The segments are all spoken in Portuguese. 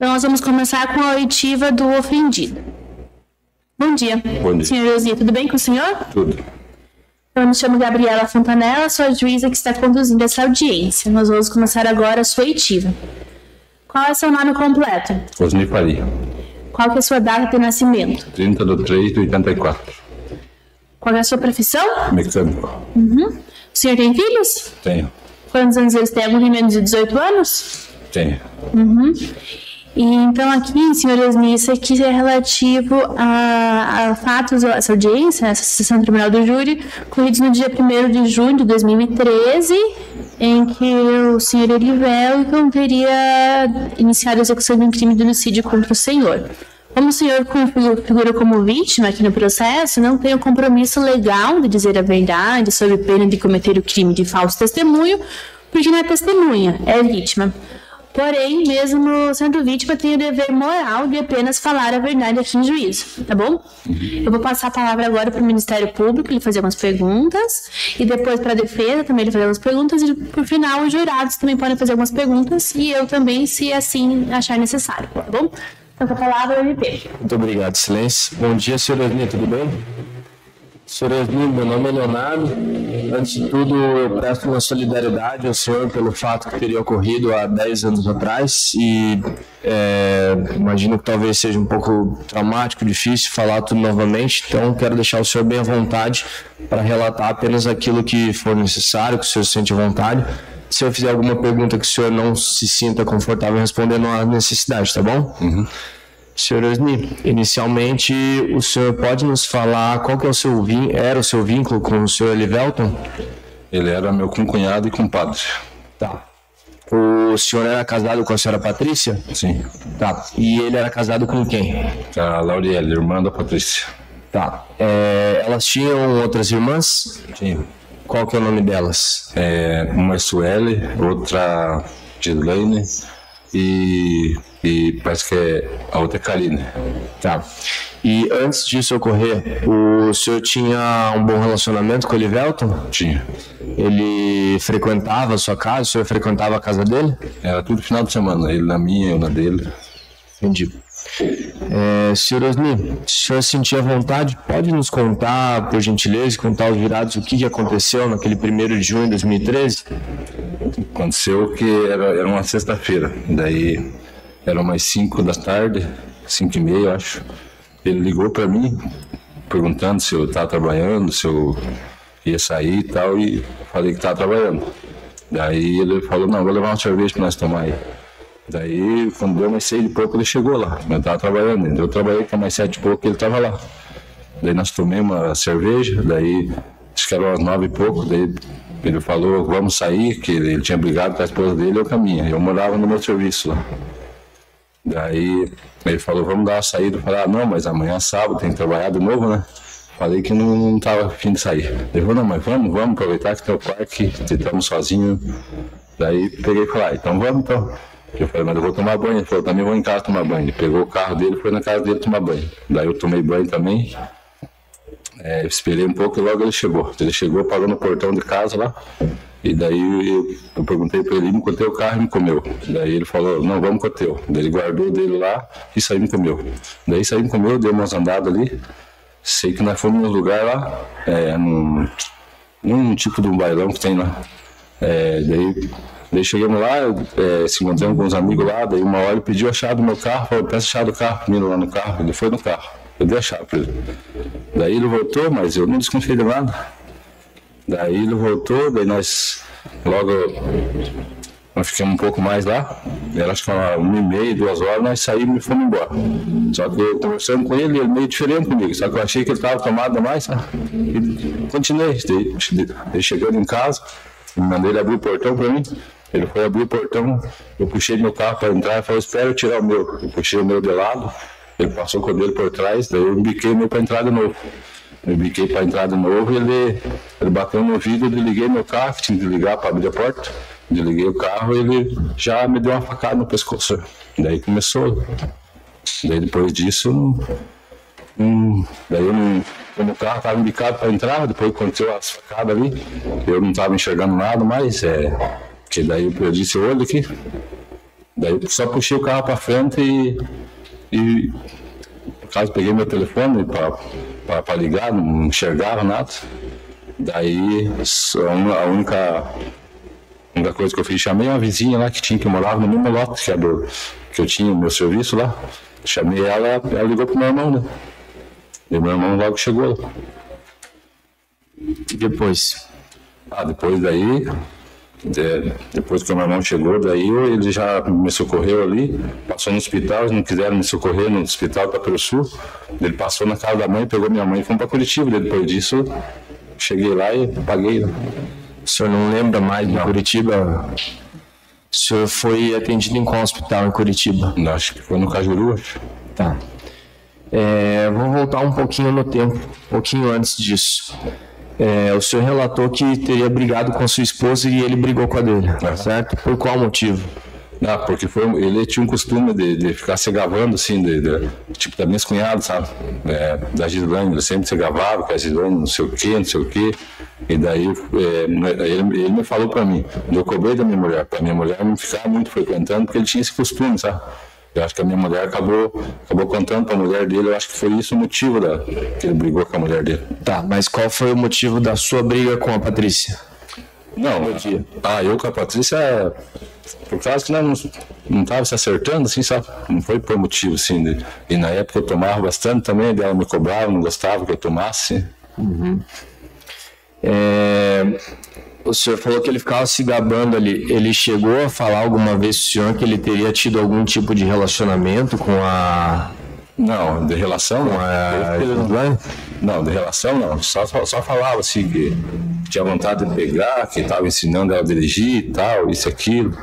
Então, nós vamos começar com a oitiva do ofendido. Bom dia. Bom dia. Senhor Eusnia, tudo bem com o senhor? Tudo. Eu me chamo Gabriela Fontanella, sou a juíza que está conduzindo essa audiência. Nós vamos começar agora a sua oitiva. Qual é seu nome completo? Osni Faria. Qual que é a sua data de nascimento? 30/3/84. Qual é a sua profissão? Mecânico. O senhor tem filhos? Tenho. Quantos anos eles têm? Algum de menos de 18 anos? Tenho. E então aqui, senhor Eusnia, isso aqui é relativo a fatos, essa audiência, essa sessão do Tribunal do Júri, ocorridos no dia 1º de junho de 2013, em que o senhor Erivelton teria iniciado a execução de um crime de homicídio contra o senhor. Como o senhor figura como vítima aqui no processo, não tem o compromisso legal de dizer a verdade sob pena de cometer o crime de falso testemunho, porque não é testemunha, é vítima. Porém, mesmo sendo vítima, tem o dever moral de apenas falar a verdade aqui em juízo, tá bom? Eu vou passar a palavra agora para o Ministério Público, ele fazer umas perguntas, e depois para a defesa também ele fazer umas perguntas, e por final os jurados também podem fazer algumas perguntas, e eu também, se assim achar necessário, tá bom? Então, com a palavra, MP. Muito obrigado, Silêncio. Bom dia, senhor Eusnia, tudo bem? Senhor Eusnia, meu nome é Leonardo. Antes de tudo, eu presto uma solidariedade ao senhor pelo fato que teria ocorrido há 10 anos atrás e imagino que talvez seja um pouco traumático, difícil falar tudo novamente, então quero deixar o senhor bem à vontade para relatar apenas aquilo que for necessário, que o senhor sente à vontade. Se eu fizer alguma pergunta que o senhor não se sinta confortável respondendo, não há necessidade, tá bom? Senhor Eusnia, inicialmente o senhor pode nos falar qual que é era o seu vínculo com o senhor Erivelton? Ele era meu concunhado e compadre. Tá. O senhor era casado com a senhora Patrícia? Sim. Tá. E ele era casado com quem? A Lauriele, irmã da Patrícia. Tá. Elas tinham outras irmãs? Tinha. Qual que é o nome delas? Uma é Sueli, outra Gislaine e parece que a outra é Karine. Tá. E antes disso ocorrer, o senhor tinha um bom relacionamento com o Erivelton? Tinha. Ele frequentava a sua casa? O senhor frequentava a casa dele? Era tudo final de semana, ele na minha, eu na dele. Entendi. Senhor Eusnia, se o senhor sentir à vontade, pode nos contar, por gentileza, contar aos jurados o que aconteceu naquele 1º de junho de 2013? Aconteceu que era uma sexta-feira, daí eram umas 5 da tarde, 5:30 eu acho. Ele ligou para mim, perguntando se eu estava trabalhando, se eu ia sair e tal, e falei que estava trabalhando. Daí ele falou, não, vou levar uma cerveja para nós tomar aí. Daí, quando deu mais 6 e pouco, ele chegou lá, eu estava trabalhando ainda. Eu trabalhei até mais 7 e pouco, ele estava lá. Daí nós tomamos uma cerveja, daí acho que era umas 9 e pouco, daí ele falou, vamos sair, que ele tinha brigado com a esposa dele, eu caminho. Eu morava no meu serviço lá. Daí ele falou, vamos dar uma saída. Eu falei, não, mas amanhã é sábado, tem que trabalhar de novo, né? Falei que não estava afim de sair. Ele falou, não, mas vamos aproveitar que tem o parque, estamos sozinhos. Daí peguei e falei, então vamos então. Eu falei, mas eu vou tomar banho. Ele falou, também vou em casa tomar banho. Ele pegou o carro dele e foi na casa dele tomar banho. Daí eu tomei banho também. Esperei um pouco e logo ele chegou. Ele chegou, parou no portão de casa lá. E daí eu perguntei para ele, me contei o carro e me comeu. Daí ele falou, não, vamos com o teu. Daí ele guardou o dele lá e saiu e me comeu. Daí saiu e me comeu, deu umas andadas ali. Sei que nós fomos num lugar lá, num tipo de um bailão que tem lá. Daí chegamos lá, se encontramos com uns amigos lá, daí uma hora ele pediu a chave do meu carro, falou, peça a chave do carro primeiro lá no carro. Ele foi no carro, eu dei a chave para ele. Daí ele voltou, mas eu não desconfiei de nada. Daí ele voltou, daí nós ficamos um pouco mais lá, era acho que 1h30, 2 horas, nós saímos e fomos embora. Só que eu conversando com ele meio diferente comigo, só que eu achei que ele estava tomado demais, sabe? E continuei, daí chegando em casa, eu mandei ele abrir o portão para mim. Ele foi abrir o portão, eu puxei meu carro para entrar e falou, espera eu tirar o meu. Eu puxei o meu de lado, ele passou com o dele por trás, daí eu embiquei o meu para entrar de novo. Eu embiquei para entrar de novo e ele bateu no vidro, eu desliguei meu carro, tinha que ligar para abrir a porta. Desliguei o carro e ele já me deu uma facada no pescoço. Daí começou. Daí depois disso, como o carro estava embicado para entrar, depois aconteceu as facadas ali, eu não estava enxergando nada mais, que daí eu perdi esse olho aqui. Daí eu só puxei o carro para frente e no caso peguei meu telefone para ligar, não enxergava nada. Daí a única coisa que eu fiz, chamei uma vizinha lá que morava no mesmo lote que eu tinha o meu serviço lá. Chamei ela ligou pro meu irmão, né? E meu irmão logo chegou lá. E depois? Depois daí, depois que o meu irmão chegou, daí ele já me socorreu ali, passou no hospital, eles não quiseram me socorrer no hospital para pelo sul. Ele passou na casa da mãe, pegou minha mãe e fomos para Curitiba. Depois disso, cheguei lá e paguei. Né? O senhor não lembra mais de Curitiba? O senhor foi atendido em qual hospital em Curitiba? Não, acho que foi no Cajuru. Acho. Tá. Vou voltar um pouquinho no tempo, um pouquinho antes disso. O senhor relatou que teria brigado com sua esposa e ele brigou com a dele, certo? Por qual motivo? Porque ele tinha um costume de ficar se gravando, assim, tipo das minhas cunhadas, sabe? Da Gislaine, ele sempre se gravava com a Gislaine, não sei o quê. E daí ele me falou pra mim, eu cobrei da minha mulher, pra minha mulher não ficar muito frequentando, porque ele tinha esse costume, sabe? Eu acho que a minha mulher acabou contando pra mulher dele, eu acho que foi isso o motivo que ele brigou com a mulher dele. Tá, mas qual foi o motivo da sua briga com a Patrícia? Não, eu com a Patrícia, por causa que nós não tava se acertando, assim, sabe? Não foi por motivo, assim. E na época eu tomava bastante também, ela me cobrava, não gostava que eu tomasse. Uhum. O senhor falou que ele ficava se gabando ali. Ele chegou a falar alguma vez pro senhor que ele teria tido algum tipo de relacionamento com a... Não, de relação não. Não, de relação não. Só falava assim que tinha vontade de pegar, que estava ensinando ela a dirigir e tal, isso, aquilo.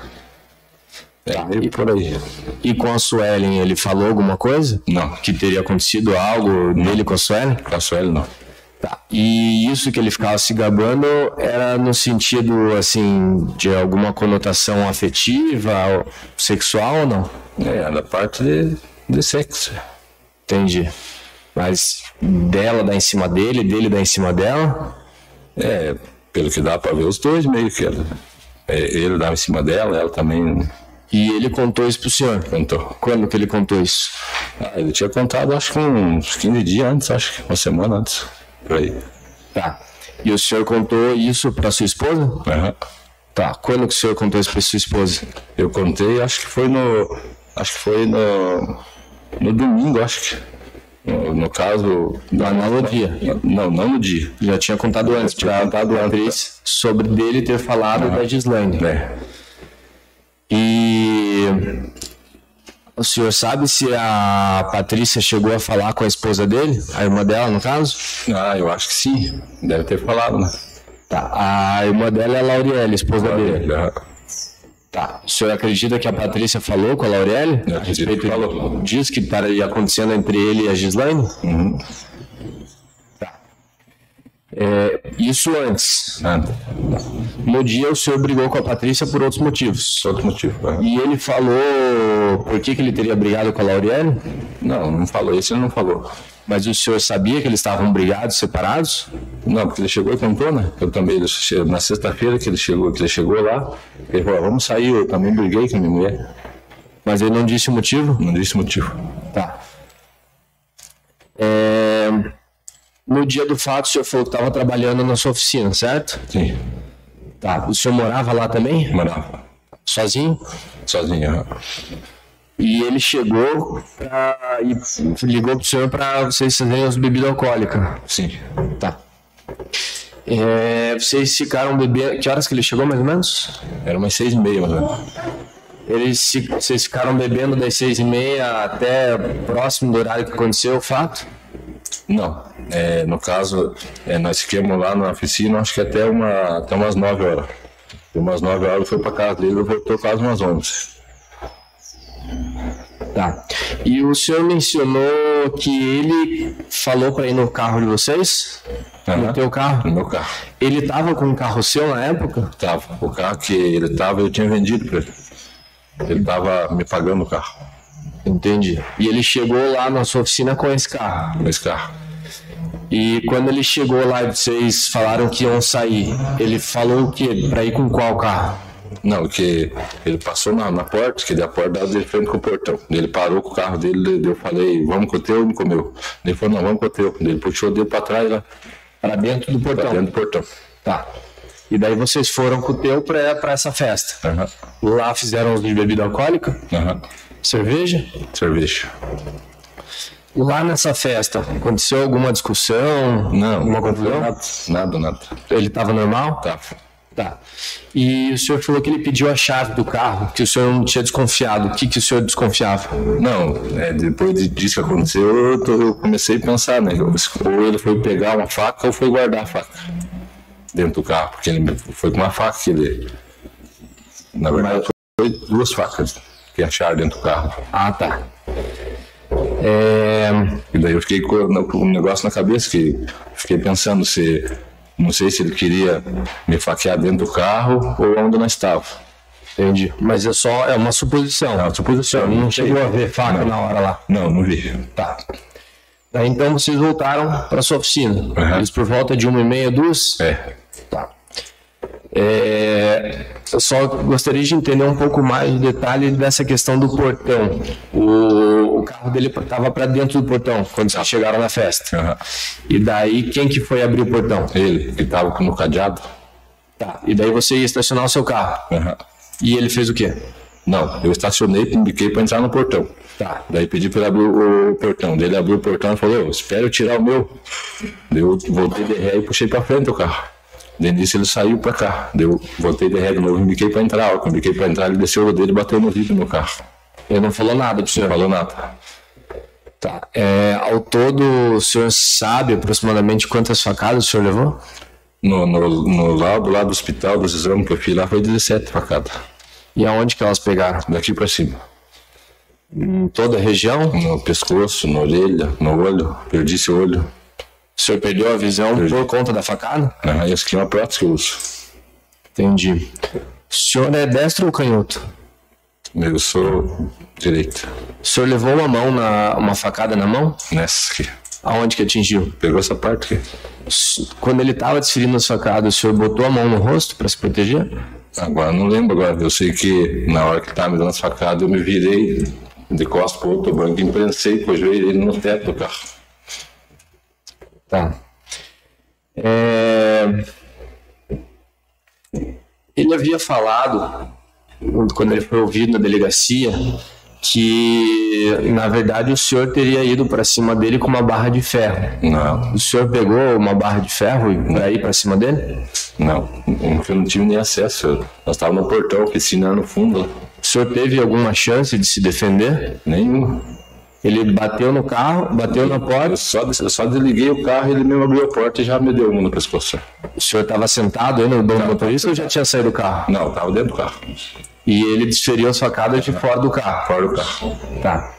Meio por aí. E com a Suelen, ele falou alguma coisa? Não. Que teria acontecido algo dele com a Suelen? Com a Suelen, não. Tá. E isso que ele ficava se gabando era no sentido, assim, de alguma conotação afetiva, sexual ou não? Da parte de sexo. Entendi. Mas dela dá em cima dele dá em cima dela? Pelo que dá pra ver, os dois meio que ele dava em cima dela, ela também. E ele contou isso pro senhor? Contou. Quando que ele contou isso? Ele tinha contado, acho que uns 15 dias antes, acho que uma semana antes. Por aí. Tá. E o senhor contou isso pra sua esposa? Aham. Tá. Quando que o senhor contou isso pra sua esposa? Eu contei, acho que foi no domingo, acho que. No caso... No dia? Não no dia. Já tinha contado antes pra Beatriz sobre dele ter falado da Gislaine. E o senhor sabe se a Patrícia chegou a falar com a esposa dele? A irmã dela, no caso? Eu acho que sim. Deve ter falado, né? Tá. A irmã dela é a Lauriele, esposa dele. Tá. O senhor acredita que a Patrícia falou com a Lauriele? A respeito disso que estaria acontecendo entre ele e a Gislaine? Uhum. Tá. Isso antes. Nada. No dia o senhor brigou com a Patrícia por outros motivos. Outro motivo. E ele falou por que ele teria brigado com a Lauriele? Não falou. Esse ele não falou. Mas o senhor sabia que eles estavam brigados, separados? Não, porque ele chegou e contou, né? Eu também, na sexta-feira que ele chegou lá, ele falou, vamos sair, eu também briguei com a minha mulher. Mas ele não disse o motivo? Não disse o motivo. Tá. No dia do fato, o senhor falou que estava trabalhando na sua oficina, certo? Sim. Tá. O senhor morava lá também? Morava. Sozinho? Sozinho. E ele chegou e ligou pro senhor para vocês fazerem as bebidas alcoólicas? Sim. Tá. Vocês ficaram bebendo... Que horas que ele chegou, mais ou menos? Era umas 6h30, mais ou menos. Vocês ficaram bebendo das 6h30 até próximo do horário que aconteceu o fato? Não. No caso, nós ficamos lá na oficina, acho que até umas 9 horas. E umas 9 horas ele foi para casa dele e voltou quase umas 11. Tá. E o senhor mencionou que ele falou para ir no carro de vocês? No teu carro? No meu carro. Ele tava com um carro seu na época? Tava. O carro que ele tava, eu tinha vendido para ele. Ele tava me pagando o carro. Entendi. E ele chegou lá na sua oficina com esse carro? Com esse carro. E quando ele chegou lá e vocês falaram que iam sair, ele falou o quê? Para ir com qual carro? Não, que ele passou na porta, que a porta dava de frente com o portão. Ele parou com o carro dele, eu falei, vamos com o teu, não comeu. Ele falou, não, vamos com o teu. Ele puxou o dedo para trás lá. Para dentro do portão? Para dentro do portão. Tá. E daí vocês foram com o teu para essa festa? Lá fizeram uso de bebida alcoólica? Cerveja? Cerveja. Lá nessa festa, aconteceu alguma discussão? Não, alguma confusão? Nada. Ele estava normal? Tá. E o senhor falou que ele pediu a chave do carro, que o senhor não tinha desconfiado. O que o senhor desconfiava? Não, depois disso que aconteceu, eu comecei a pensar, né? Ou ele foi pegar uma faca ou foi guardar a faca dentro do carro, porque ele foi com uma faca que ele... Na verdade, foi 2 facas que acharam dentro do carro. Ah, tá. E daí eu fiquei com um negócio na cabeça, que fiquei pensando se... Não sei se ele queria me faquear dentro do carro ou onde nós estávamos. Entendi. Mas é uma suposição. É uma suposição. Não chegou a ver faca na hora lá? Não vi. Tá. Daí então vocês voltaram para sua oficina. Eles por volta de 1h30, 2? Tá. Eu só gostaria de entender um pouco mais o detalhe dessa questão do portão. O carro dele estava para dentro do portão quando vocês chegaram na festa. E daí quem que foi abrir o portão? Ele, que estava no cadeado. Tá. E daí você ia estacionar o seu carro. E ele fez o quê? Não, eu estacionei, piquei para entrar no portão. Tá. Daí pedi para ele abrir o portão. Daí ele abriu o portão e falou, espera eu tirar o meu. Daí eu voltei de ré e puxei para frente o carro. Daí nisso ele saiu para cá. Daí eu voltei de ré de novo e piquei para entrar. Quando piquei para entrar, ele desceu o dedo e bateu no vidro do meu carro. Ele não falou nada pro senhor? Não falou nada. Tá. Ao todo, o senhor sabe aproximadamente quantas facadas o senhor levou? No laudo lá do hospital, dos exames que eu fiz lá, foi 17 facadas. E aonde que elas pegaram? Daqui para cima. Em toda a região? No pescoço, na orelha, no olho. Perdi esse olho. O senhor perdeu a visão por conta da facada? Essa aqui é uma prótese que eu uso. Entendi. O senhor é destro ou canhoto? Eu sou direito. O senhor levou uma facada na mão? Nessa aqui. Aonde que atingiu? Pegou essa parte aqui. Quando ele estava desferindo as facadas, o senhor botou a mão no rosto para se proteger? Agora não lembro agora. Eu sei que na hora que ele estava me dando as facadas, eu me virei de costas para o outro banco e imprensei com o joelho ele no teto do carro. Tá. Ele havia falado, quando ele foi ouvido na delegacia, que na verdade o senhor teria ido para cima dele com uma barra de ferro. Não. O senhor pegou uma barra de ferro para ir para cima dele? Não, eu não tive nem acesso. Nós estávamos no portão, a piscina no fundo. O senhor teve alguma chance de se defender? Nenhuma. Ele bateu no carro, bateu na porta? Eu só desliguei o carro e ele mesmo abriu a porta e já me deu uma no pescoço. O senhor estava sentado aí no banco do motorista ou já tinha saído do carro? Não, estava dentro do carro. E ele desferiu as facadas de fora do carro? Fora do carro. Tá.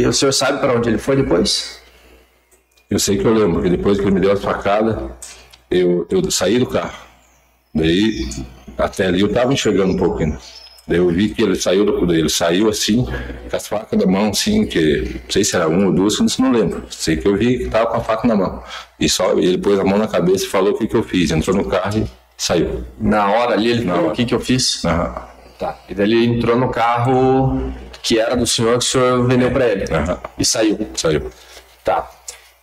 O senhor sabe para onde ele foi depois? Eu sei que eu lembro que depois que ele me deu as facadas, eu saí do carro. Daí, até ali eu estava enxergando um pouco ainda. Daí eu vi que ele saiu ele saiu assim, com as facas na mão, assim, que não sei se era uma ou duas, não lembro. Sei que eu vi que estava com a faca na mão. E ele pôs a mão na cabeça e falou o que eu fiz. Entrou no carro e saiu. Na hora ali ele falou o que eu fiz? Tá. E daí ele entrou no carro que era do senhor, que o senhor vendeu para ele. E saiu. Saiu. Tá.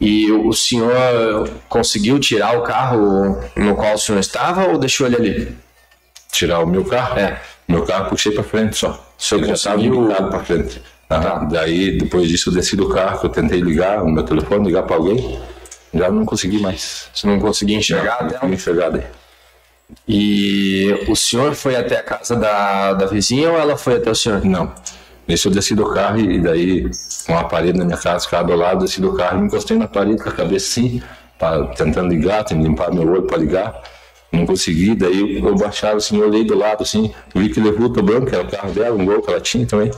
E o senhor conseguiu tirar o carro no qual o senhor estava ou deixou ele ali? Tirar o meu carro? Meu carro puxei para frente só. O senhor já estava ligado para frente. Daí, depois disso, eu desci do carro, que eu tentei ligar no meu telefone, ligar para alguém, já não consegui mais. Você não conseguia enxergar? Não consegui enxergar daí. E o senhor foi até a casa da vizinha ou ela foi até o senhor? Não. Nisso eu desci do carro e daí, com a parede na minha casa, ficava do lado, desci do carro e me encostei na parede com a cabeça assim, tentando ligar, tentando limpar meu olho para ligar. Não consegui, daí eu baixava assim, eu olhei do lado assim, vi que levou o branco, que era o carro dela, um Gol que ela tinha também.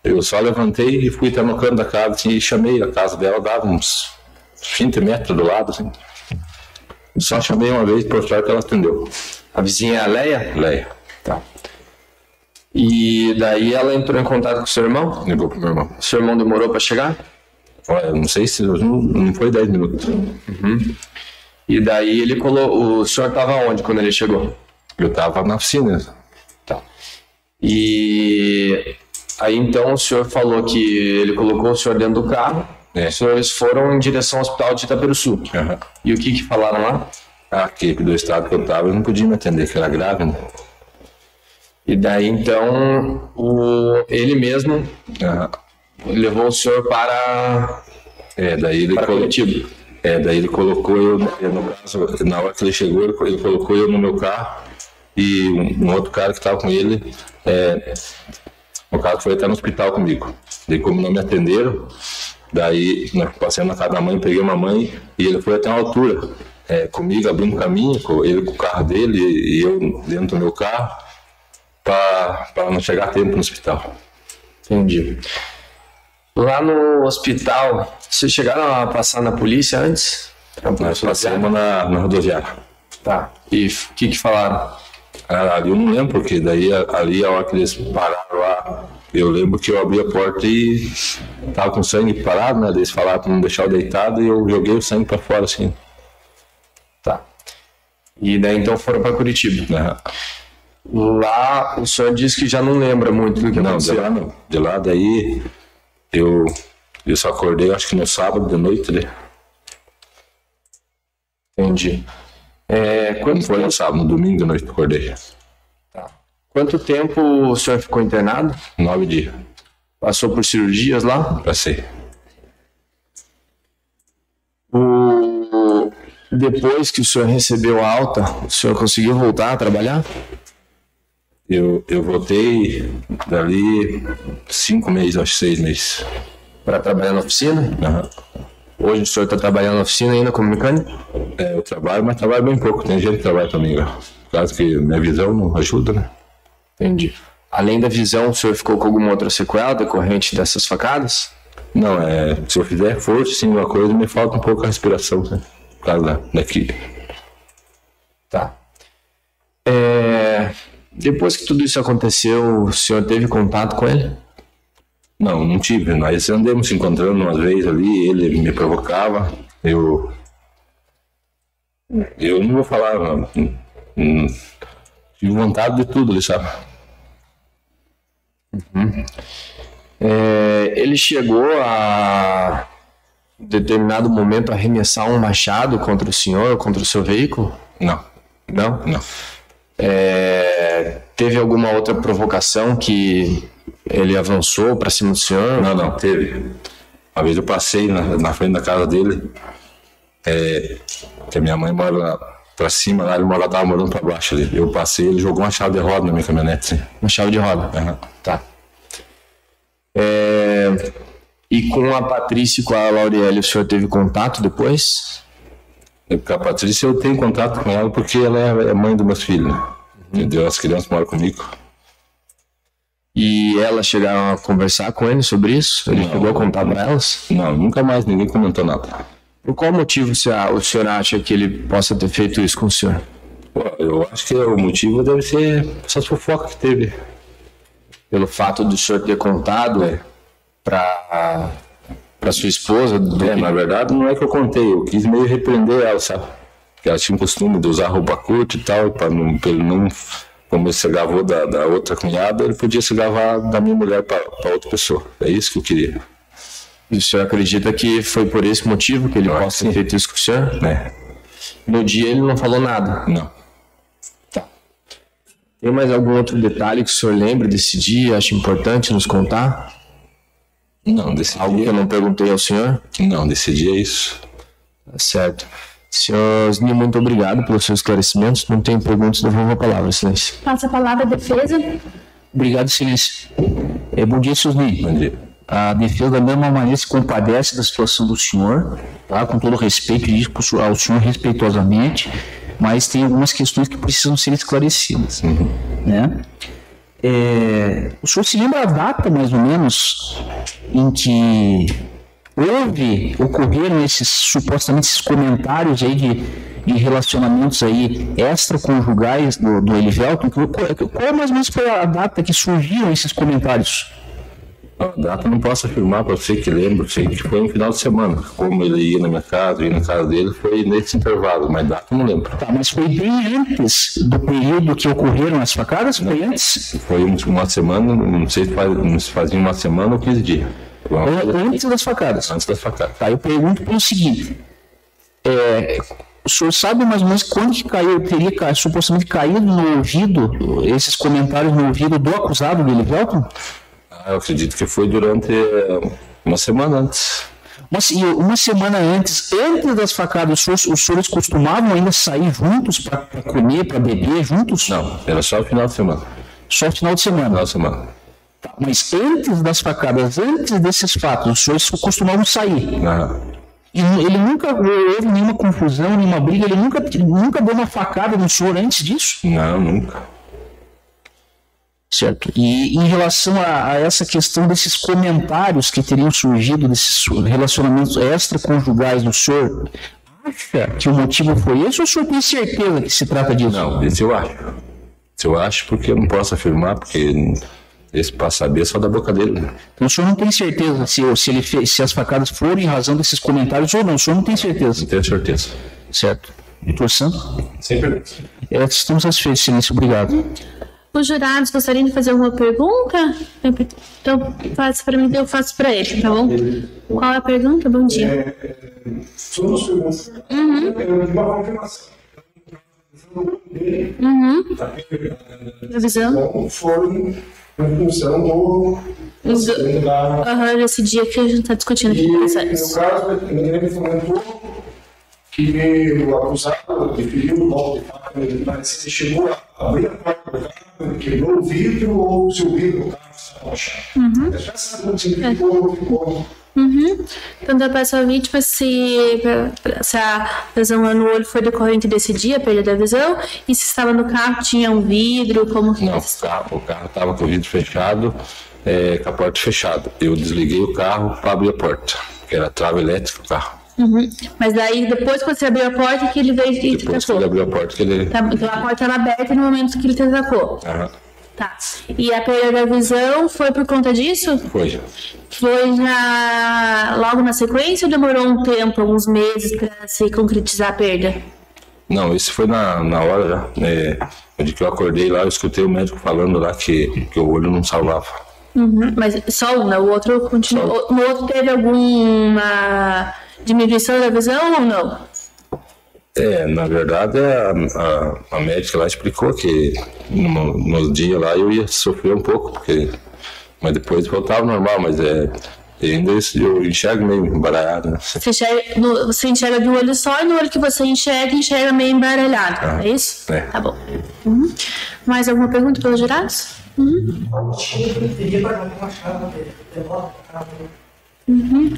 Eu só levantei e fui até no canto da casa assim, e chamei a casa dela, dava uns 20 metros do lado assim. Só chamei uma vez, por sorte ela atendeu. A vizinha é a Leia? Leia. Tá. E daí ela entrou em contato com o seu irmão? Ligou pro meu irmão. O seu irmão demorou para chegar? Olha, não sei se não foi 10 minutos. E daí o senhor estava onde quando ele chegou? Eu estava na oficina. Tá. E aí então o senhor falou que ele colocou o senhor dentro do carro. Os senhores foram em direção ao hospital de Itaperuçu. E o que falaram lá? Que do estado que eu estava, eu não podia me atender, que era grave, né? E daí então ele mesmo levou o senhor para Curitiba. Daí ele colocou eu, no caso, na hora que ele chegou, ele colocou eu no meu carro e um outro cara que estava com ele, no caso foi até no hospital comigo. Daí como não me atenderam, daí nós passamos na casa da mãe, peguei uma mãe e ele foi até uma altura comigo, abrindo caminho, ele com o carro dele e eu dentro do meu carro, para não chegar a tempo no hospital. Entendi. Lá no hospital, vocês chegaram a passar na polícia antes? Nós passamos na rodoviária. Tá. E o que falaram? Ali eu não lembro, porque daí ali a hora que eles pararam lá, eu lembro que eu abri a porta e tava com sangue parado, né? Eles falaram para não deixar eu deitado e eu joguei o sangue para fora, assim. Tá. E daí então foram para Curitiba. Lá o senhor disse que já não lembra muito do que aconteceu. De lá não. De lá daí eu só acordei, acho que no sábado de noite, né? Entendi. Quando foi no sábado, no domingo de noite eu acordei. Tá. Quanto tempo o senhor ficou internado? 9 dias. Passou por cirurgias lá? Passei. Depois que o senhor recebeu a alta, o senhor conseguiu voltar a trabalhar? Eu voltei dali 5 meses, acho 6 meses. Para trabalhar na oficina? Hoje o senhor está trabalhando na oficina ainda como mecânico? Eu trabalho, mas trabalho bem pouco. Tem gente que trabalha comigo. Por causa que minha visão não ajuda, né? Entendi. Além da visão, o senhor ficou com alguma outra sequela decorrente dessas facadas? Não, se eu fizer força, sim, uma coisa, me falta um pouco a respiração, né? Por causa daqui. Tá. Depois que tudo isso aconteceu, o senhor teve contato com ele? Não tive. Nós andamos se encontrando umas vezes ali, ele me provocava. Eu não vou falar, tive vontade de tudo ali, sabe? Ele chegou a em determinado momento arremessar um machado contra o senhor, contra o seu veículo? Não. Não? Não. Teve alguma outra provocação que ele avançou para cima do senhor? Não, teve. Uma vez eu passei na frente da casa dele, que a minha mãe mora lá pra cima, lá ele tava morando pra baixo ali. Eu passei, ele jogou uma chave de roda na minha caminhonete. Sim. Uma chave de roda? Tá. E com a Patrícia e com a Lauriele, o senhor teve contato depois? Com a Patrícia eu tenho contato com ela porque ela é mãe dos meus filhos, né? Entendeu? As crianças moram comigo. E elas chegaram a conversar com ele sobre isso? Ele chegou a contar para elas? Não, nunca mais ninguém comentou nada. Por qual motivo o senhor acha que ele possa ter feito isso com o senhor? Eu acho que o motivo deve ser essa fofoca que teve. Pelo fato do senhor ter contado para sua esposa? Na verdade não é que eu contei, eu quis meio repreender ela, sabe? Porque ela tinha o costume de usar roupa curta e tal, para ele não, como ele se gravou da outra cunhada, ele podia se gravar da minha mulher para outra pessoa. É isso que eu queria. E o senhor acredita que foi por esse motivo que ele possa ter feito isso com o senhor? No dia ele não falou nada? Não. Tá. Tem mais algum outro detalhe que o senhor lembra desse dia, acha importante nos contar? Não, desse Algo dia... que eu não perguntei ao senhor? Não, desse dia é isso. Tá certo. Senhor Osni, muito obrigado pelos seus esclarecimentos. Não tenho perguntas, devolvo a palavra, Excelência. Passa a palavra à defesa. Obrigado, Excelência. Bom dia, senhor Osni. Bom dia. A defesa da mesma maneira se compadece da situação do senhor, tá? Com todo respeito, diz ao senhor respeitosamente, mas tem algumas questões que precisam ser esclarecidas. Né? O senhor se lembra a data, mais ou menos, em que ocorreram supostamente esses comentários aí de relacionamentos aí extraconjugais do Elivelton? Qual mais ou menos foi a data que surgiram esses comentários? A data não posso afirmar para você que lembro, sei que foi no final de semana. Como ele ia na minha casa, ia na casa dele, foi nesse intervalo, mas data não lembro. Tá, mas foi bem antes do período que ocorreram as facadas? Foi antes? Foi uma semana, não sei se fazia uma semana ou 15 dias. Antes das facadas? Antes das facadas. Tá, eu pergunto pelo seguinte, o senhor sabe mais ou menos quando que caiu, teria supostamente caído no ouvido, esses comentários no ouvido do acusado, do Elivelton? Eu acredito que foi durante uma semana antes. Uma semana antes das facadas, os senhores costumavam ainda sair juntos para comer, para beber juntos? Não, era só o final de semana. Só o final de semana? Final de semana. Tá, mas antes das facadas, antes desses fatos, os senhores costumavam sair? E ele nunca houve nenhuma confusão, nenhuma briga, ele nunca deu uma facada no senhor antes disso? Não, nunca. Certo. E em relação a essa questão desses comentários que teriam surgido, desses relacionamentos extraconjugais do senhor, acha que o motivo foi esse ou o senhor tem certeza que se trata disso? Não, esse eu acho. Esse eu acho porque eu não posso afirmar, porque esse para saber é só da boca dele. Então o senhor não tem certeza se as facadas foram em razão desses comentários ou não? O senhor não tem certeza? Não tenho certeza. Certo. Doutor Santos? Sem pergunta. Estamos satisfeitos, silêncio. Obrigado. Os jurados gostariam de fazer alguma pergunta? Então, faça para mim, eu faço para ele, tá bom? Qual é a pergunta? Bom dia. São duas perguntas. Uma confirmação. Revisão. Foi em função do Esse dia que a gente está discutindo aqui. no caso, ele comentou que o acusado deferiu o golpe de faca, mas ele chegou a abrir a porta do carro, quebrou o vidro ou se o vidro do carro estava baixado. Já sabe se ficou. Então, da peça ao vítima se a lesão no olho foi decorrente desse dia, a perda da visão, e se estava no carro, tinha um vidro, como que... Não, o carro estava com o vidro fechado, com a porta fechada. Eu desliguei o carro para abrir a porta, que era a trava elétrica do carro. Mas daí, depois que você abriu a porta, que ele veio e te Depois que ele atacou. abriu a porta, que ele... Tá, então, a porta era aberta no momento que ele te atacou. Tá. E a perda da visão foi por conta disso? Foi. Foi já logo na sequência ou demorou um tempo, alguns meses, para se concretizar a perda? Não, esse foi na hora já. De que eu acordei lá, eu escutei o médico falando lá que o olho não salvava. Mas só um, né? O outro continuou. No outro teve alguma diminuição da visão ou não? Na verdade, a médica lá explicou que no dia lá eu ia sofrer um pouco, mas depois voltava normal, mas ainda eu enxergo meio embaralhado, né? Você enxerga de um olho só e no olho que você enxerga meio embaralhado, é isso? É. Tá bom. Mais alguma pergunta pelos jurados?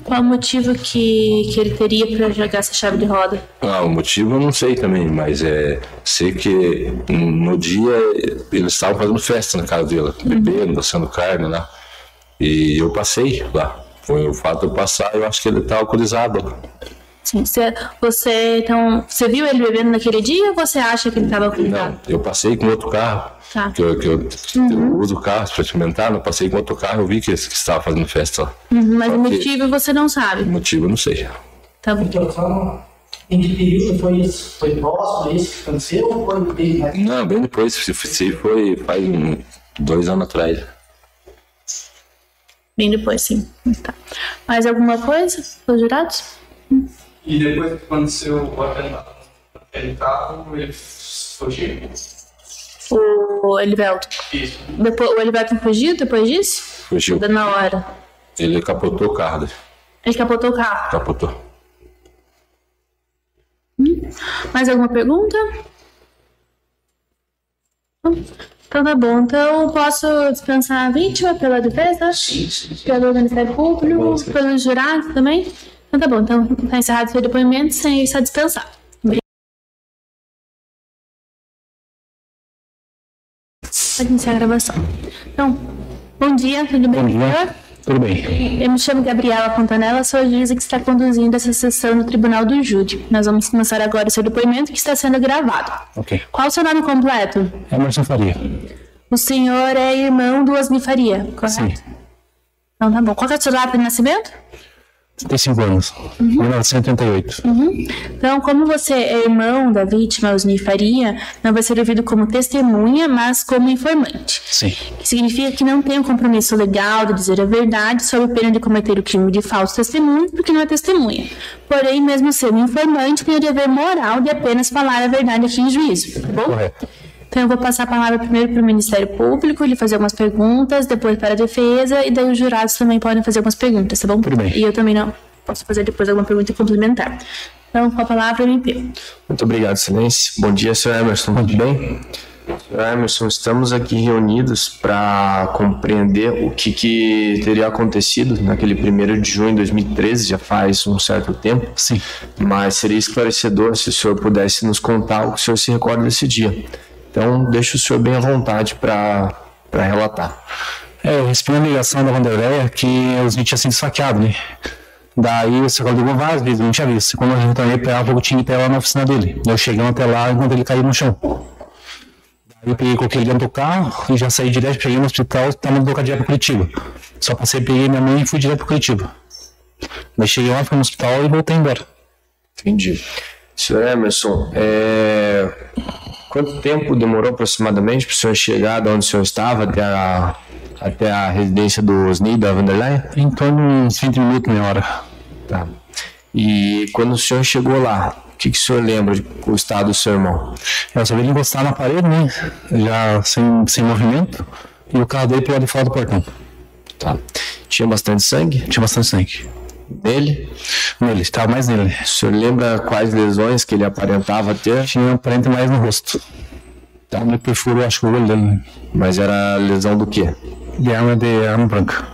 Qual o motivo que ele teria para jogar essa chave de roda? O motivo eu não sei também, mas sei que no dia eles estavam fazendo festa na casa dele, bebendo, assando carne lá. E eu passei lá. Foi o fato de eu passar, eu acho que ele estava alcoolizado lá. Sim, você viu ele bebendo naquele dia ou você acha que ele estava alcoolizado? Não, eu passei com outro carro. Tá. Que eu uso o carro para experimentar, eu passei com outro carro, eu vi que estava fazendo festa lá. Mas o motivo você não sabe? O motivo eu não sei. Tá bom. Então, só em que período foi isso? Foi próximo a isso que aconteceu ou foi bem mais? Não, bem depois, se foi faz 2 anos atrás. Bem depois, sim. Tá. Mais alguma coisa pelos jurados? E depois que aconteceu o atentado, ele fugiu? O Elivelton. Isso. O Elivelton fugiu depois disso? Fugiu. Na hora. Ele capotou o carro dele. Ele capotou o carro. Capotou. Mais alguma pergunta? Então tá bom. Então posso dispensar a vítima pela defesa? Sim. Pelo Ministério Público? Pelos jurados também? Então tá bom. Então tá encerrado o seu depoimento sem estar dispensado. Pode iniciar a gravação. Então, bom dia, tudo bem? Bom dia, tudo bem. Eu me chamo Gabriela Fontanella, sou a juíza que está conduzindo essa sessão no Tribunal do Júri. Nós vamos começar agora o seu depoimento que está sendo gravado. Ok. Qual o seu nome completo? Emerson Faria. O senhor é irmão do Osni Faria, correto? Sim. Então tá bom. Qual que é a sua data de nascimento? 35 anos. 1988. Então, como você é irmão da vítima, Osni Faria, não vai ser ouvido como testemunha, mas como informante. Sim. Que significa que não tem um compromisso legal de dizer a verdade sob pena de cometer o crime de falso testemunho, porque não é testemunha. Porém, mesmo sendo informante, tem o dever moral de apenas falar a verdade aqui em juízo, tá bom? Correto. Então, eu vou passar a palavra primeiro para o Ministério Público, ele fazer algumas perguntas, depois para a defesa, e daí os jurados também podem fazer algumas perguntas, tá bom? Tudo bem. E eu também não posso fazer depois alguma pergunta complementar. Então, com a palavra, MP. Muito obrigado, Excelência. Bom dia, Sr. Emerson. Tudo bem? Sr. Emerson, estamos aqui reunidos para compreender o que teria acontecido naquele 1º de junho de 2013, já faz um certo tempo. Sim. Mas seria esclarecedor se o senhor pudesse nos contar o que o senhor se recorda desse dia. Então, deixo o senhor bem à vontade para relatar. Eu recebi uma ligação da Vanderleia que os tinha sido esfaqueado, né? Daí o senhor ligou várias vezes, não tinha visto. Quando eu retornei para ela, eu tinha que ir lá na oficina dele. Eu cheguei até lá enquanto ele caiu no chão. Daí eu peguei, coloquei ele dentro do carro e já saí direto, cheguei no hospital, estava no direto para Curitiba. Só passei, peguei minha mãe e fui direto para Curitiba. Daí cheguei lá, fui no hospital e voltei embora. Entendi. Sr. Emerson, quanto tempo demorou aproximadamente para o senhor chegar de onde o senhor estava até a residência do Osni da Vanderleia? Em torno de uns 20 minutos, meia hora. Tá. E quando o senhor chegou lá, o que o senhor lembra do estado do seu irmão? Eu só vi ele encostar na parede, né? Já sem movimento. E o carro dele pulou de fora do portão. Tá. Tinha bastante sangue? Tinha bastante sangue. Nele? Nele, estava mais nele. O senhor lembra quais lesões que ele aparentava ter? Tinha aparente mais no rosto. Tá. Me perfurou, acho que o olho dele. Mas era lesão do quê? De arma branca.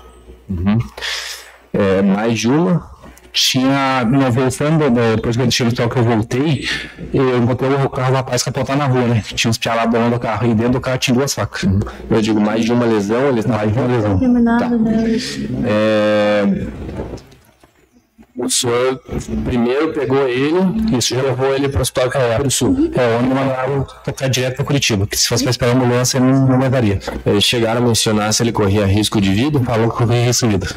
Mais de uma? Tinha, não, voltando, depois que eu deixei o hospital que eu voltei, eu encontrei o carro do rapaz capotado na rua, né? Tinha uns pialados dentro do carro, e dentro do carro tinha 2 facas. Eu digo, mais de uma lesão? Ele Mais de uma lesão. O senhor primeiro pegou ele e levou ele para o hospital do Sul. Onde mandaram tocar direto para Curitiba, que se fosse para esperar a ambulância, ele não levaria. Eles chegaram a mencionar se ele corria risco de vida? Falou que corria risco de vida.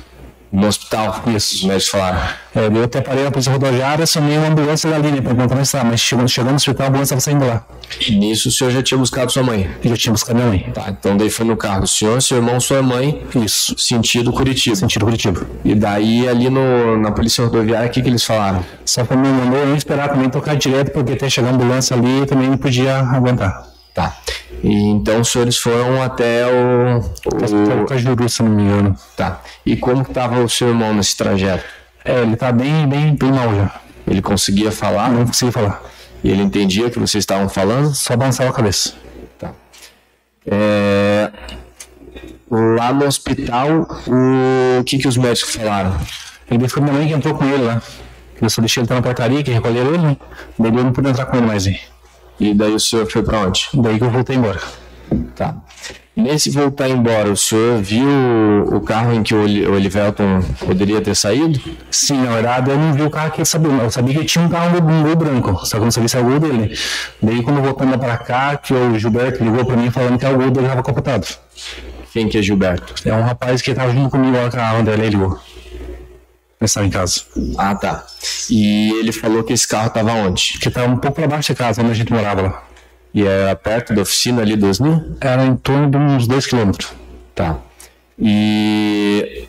No hospital? Isso. Os médicos falaram. Eu até parei na polícia rodoviária, chamei uma ambulância da linha para encontrar onde estava, mas chegando no hospital, a ambulância estava saindo lá. Nisso o senhor já tinha buscado sua mãe? Eu já tinha buscado minha mãe. Tá, então daí foi no carro do senhor, seu irmão, sua mãe. Isso. Sentido Curitiba. Sentido Curitiba. E daí ali na polícia rodoviária, o que eles falaram? Só que me mandou eu esperar também tocar direto, porque até chegar a ambulância ali também não podia aguentar. Tá. E então os senhores foram até o Cajuru, se não me engano. Tá. E como que estava o seu irmão nesse trajeto? Ele tá bem mal já. Ele conseguia falar? Não conseguia falar. E ele entendia o que vocês estavam falando? Só balançava a cabeça. Tá. Lá no hospital, o que os médicos falaram? Ele foi minha mãe que entrou com ele lá. Eu só deixei ele na portaria, que recolheram ele, né? Daí eu não pude entrar com ele mais aí. E daí o senhor foi pra onde? Daí que eu voltei embora. Tá. Nesse voltar embora, o senhor viu o carro em que o Olivelton poderia ter saído? Sim, na verdade eu não vi o carro que ele sabia. Eu sabia que ele tinha um carro um gol branco, só que eu não sabia se era o gol dele. Daí quando voltando pra cá, que o Gilberto ligou pra mim falando que o gol dele estava capotado. Quem que é Gilberto? É um rapaz que estava junto comigo lá com a André, ele ligou. Ele estava em casa. Ah, tá. E ele falou que esse carro estava onde? Que estava um pouco para baixo da casa, onde a gente morava lá. E era perto da oficina ali do Osni? Era em torno de uns 2 quilômetros. Tá. E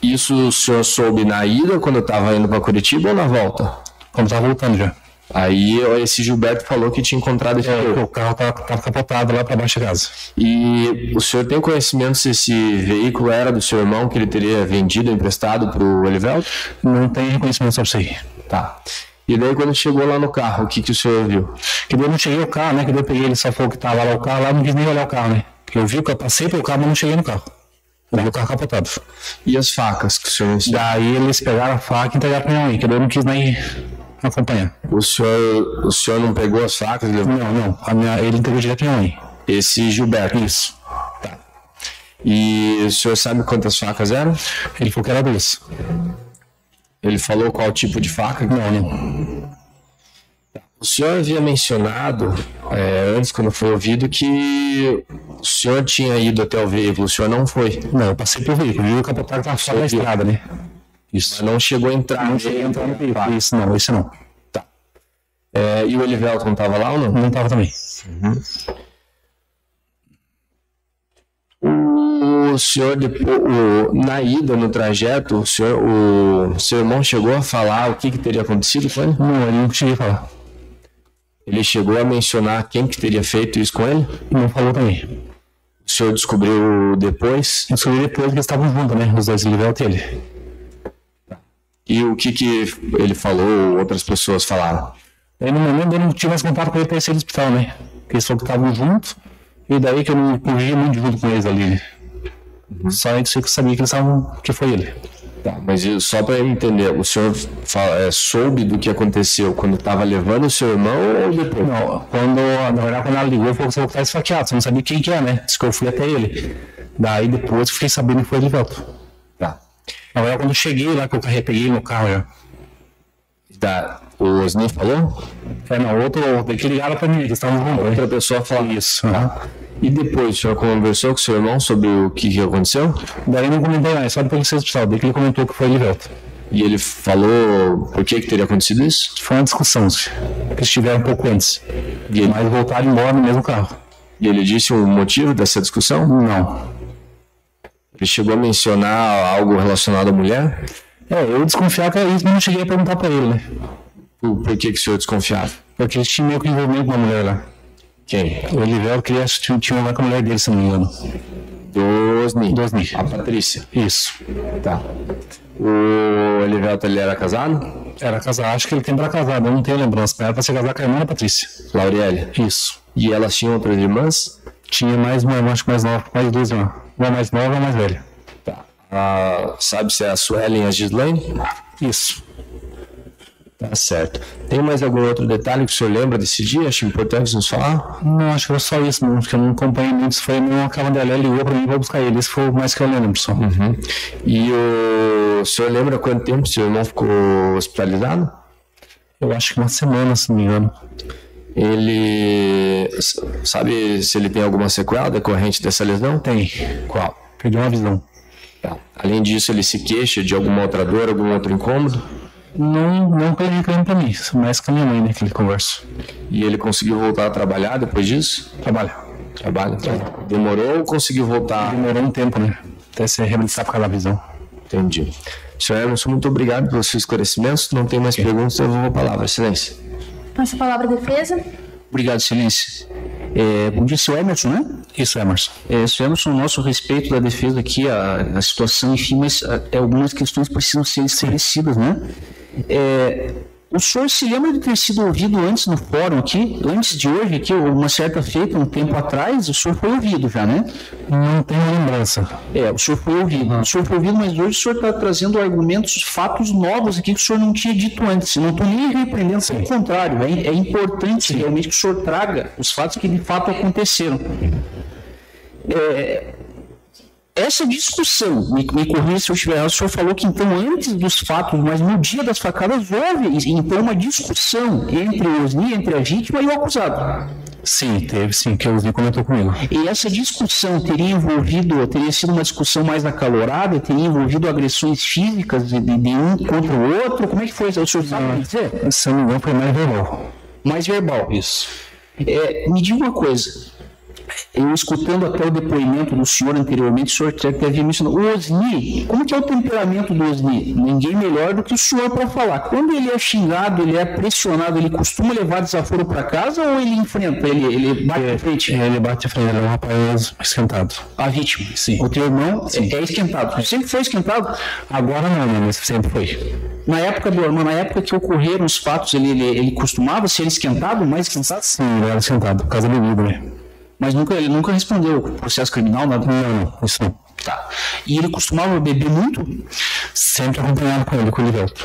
isso o senhor soube na ida, quando eu estava indo para Curitiba, ou na volta? Quando estava voltando já. Aí esse Gilberto falou que tinha encontrado esse carro. O carro estava capotado lá para baixo da casa. E o senhor tem conhecimento se esse veículo era do seu irmão, que ele teria vendido, emprestado para o Olivelton? Não tenho reconhecimento sobre isso aí. Tá. E daí quando chegou lá no carro, o que o senhor viu? Que daí eu não cheguei ao carro, né? Que daí eu peguei, ele só falou que estava lá o carro, lá não quis nem olhar o carro, né? Porque eu vi que eu passei pelo carro, mas não cheguei no carro. Eu vi o carro capotado. E as facas que o senhor ensinou? Daí eles pegaram a faca e entregaram para minha mãe, que daí eu não quis nem acompanhar. O senhor não pegou as facas? Não. Ele entregou direto pra minha mãe. Esse Gilberto? Isso. Tá. E o senhor sabe quantas facas eram? Ele falou que era 2. Ele falou qual tipo de faca? Não. O senhor havia mencionado, antes, quando foi ouvido, que o senhor tinha ido até o veículo, o senhor não foi? Não, eu passei pelo veículo, e o capotagem estava fora da estrada, né? Isso. Mas não chegou a entrar. Não cheguei a entrar no veículo. Isso não, esse não. Tá. E o Elivelton estava lá ou não? Não estava também. O senhor, na ida, no trajeto, o seu irmão chegou a falar o que teria acontecido com ele? Não, ele não cheguei a falar. Ele chegou a mencionar quem que teria feito isso com ele? Não falou também. O senhor descobriu depois? Eu descobri depois que eles estavam juntos, né? Os dois, Elivelton e ele. E o que ele falou, outras pessoas falaram? Aí no momento eu não tinha mais contato com ele para ir no hospital, né? Porque eles falaram que estavam juntos, e daí que eu não corria muito junto com eles ali, né? Só isso que eu sabia que eles estavam, que foi ele. Tá, mas só para eu entender, o senhor soube do que aconteceu quando estava levando o seu irmão ou depois? Não, na verdade, quando ela ligou, falou que você estava esfaqueado, você não sabia quem que é, né? Diz que eu fui até ele. Daí depois eu fiquei sabendo que foi ele de volta. Tá. Na verdade, quando eu cheguei lá, que eu peguei no carro já. Tá. O Osni falou? Não, outro, que ligaram pra mim, que estavam juntos. Outra pessoa falou. Isso. E depois, o senhor conversou com o seu irmão sobre o que aconteceu? Daí eu não comentei mais, só depois do hospital, daí que ele comentou que foi ele de volta. E ele falou por que teria acontecido isso? Foi uma discussão, que eles tiveram um pouco antes. Mas voltaram embora no mesmo carro. E ele disse o motivo dessa discussão? Não. Ele chegou a mencionar algo relacionado à mulher? Eu desconfiava que era isso, mas não cheguei a perguntar pra ele, né? Por que o senhor desconfiava? Porque eles tinham meio que envolvimento com uma mulher lá. Quem? O Elivelton queria tinha lá com a mulher dele, se não me engano. Do Osni. A Patrícia. Isso. Tá. O Elivelton, ele era casado? Era casado, acho que ele tem pra casado, eu não tenho lembrança, mas era pra ser casado com a irmã da Patrícia. Lauriele? Isso. E elas tinham outras irmãs? Tinha mais uma irmã, acho que mais nova, mais duas irmãs. Uma mais nova e uma mais velha. Tá. Sabe se é a Suelen e a Gislaine? Isso. Tá certo. Tem mais algum outro detalhe que o senhor lembra desse dia? Acho importante nos falar? Não, acho que foi só isso, não, porque eu não acompanhei muito. Isso foi uma cavandelha, ligou pra mim e vou buscar ele. Isso foi o mais que eu lembro, só. E o senhor lembra quanto tempo seu irmão ficou hospitalizado? Eu acho que uma semana, se não me engano. Ele sabe se ele tem alguma sequela decorrente dessa lesão? Tem. Qual? Perdeu uma visão. Tá. Além disso, ele se queixa de alguma outra dor, algum outro incômodo? Não acredito pra mim, mais com a minha mãe, né, que ele conversa. E ele conseguiu voltar a trabalhar depois disso? Trabalha. Demorou ou conseguiu voltar? Demorou um tempo, né? Até se reabilitar por causa da visão. Entendi. Senhor Emerson, muito obrigado pelos seus esclarecimentos. Não tem mais perguntas, eu vou a palavra. Excelência. Passa a palavra à defesa. Obrigado, Excelência. Bom dia, seu Emerson, né? Isso, Emerson. Seu Emerson, nosso respeito da defesa aqui, a situação, enfim, mas algumas questões precisam ser esclarecidas, né? O senhor se lembra de ter sido ouvido antes no fórum aqui, antes de hoje aqui, uma certa feita, um tempo atrás, o senhor foi ouvido já, né? Não tenho lembrança. O senhor foi ouvido. O senhor foi ouvido, mas hoje o senhor está trazendo argumentos, fatos novos aqui que o senhor não tinha dito antes. Eu não estou nem repreendendo, pelo contrário. É importante realmente que o senhor traga os fatos que de fato aconteceram. Essa discussão, me corrija se eu estiver errado, o senhor falou que então antes dos fatos, mas no dia das facadas houve então uma discussão entre o Osni, entre a vítima e o acusado. Sim, teve sim, que o Osni comentou comigo. E essa discussão teria sido uma discussão mais acalorada, teria envolvido agressões físicas de um contra o outro? Como é que foi? O senhor sabe dizer? Se não me engano, foi mais verbal. Mais verbal. Isso. Me diga uma coisa. Eu escutando até o depoimento do senhor anteriormente, o senhor até havia mencionado. O Osni, como que é o temperamento do Osni? Ninguém melhor do que o senhor para falar. Quando ele é xingado, ele é pressionado, ele costuma levar desaforo para casa ou ele enfrenta? Ele bate de frente? Ele bate de frente, ele é um rapaz esquentado. A vítima? Sim. O teu irmão é esquentado? Sempre foi esquentado? Agora não, mas sempre foi. Na época que ocorreram os fatos, ele costumava ser esquentado, mais esquentado? Sim, ele era esquentado, por causa da bebida, né? Mas ele nunca respondeu o processo criminal, nada? Não, isso não. Tá. E ele costumava beber muito? Sempre acompanhado com ele, com o Elivelton.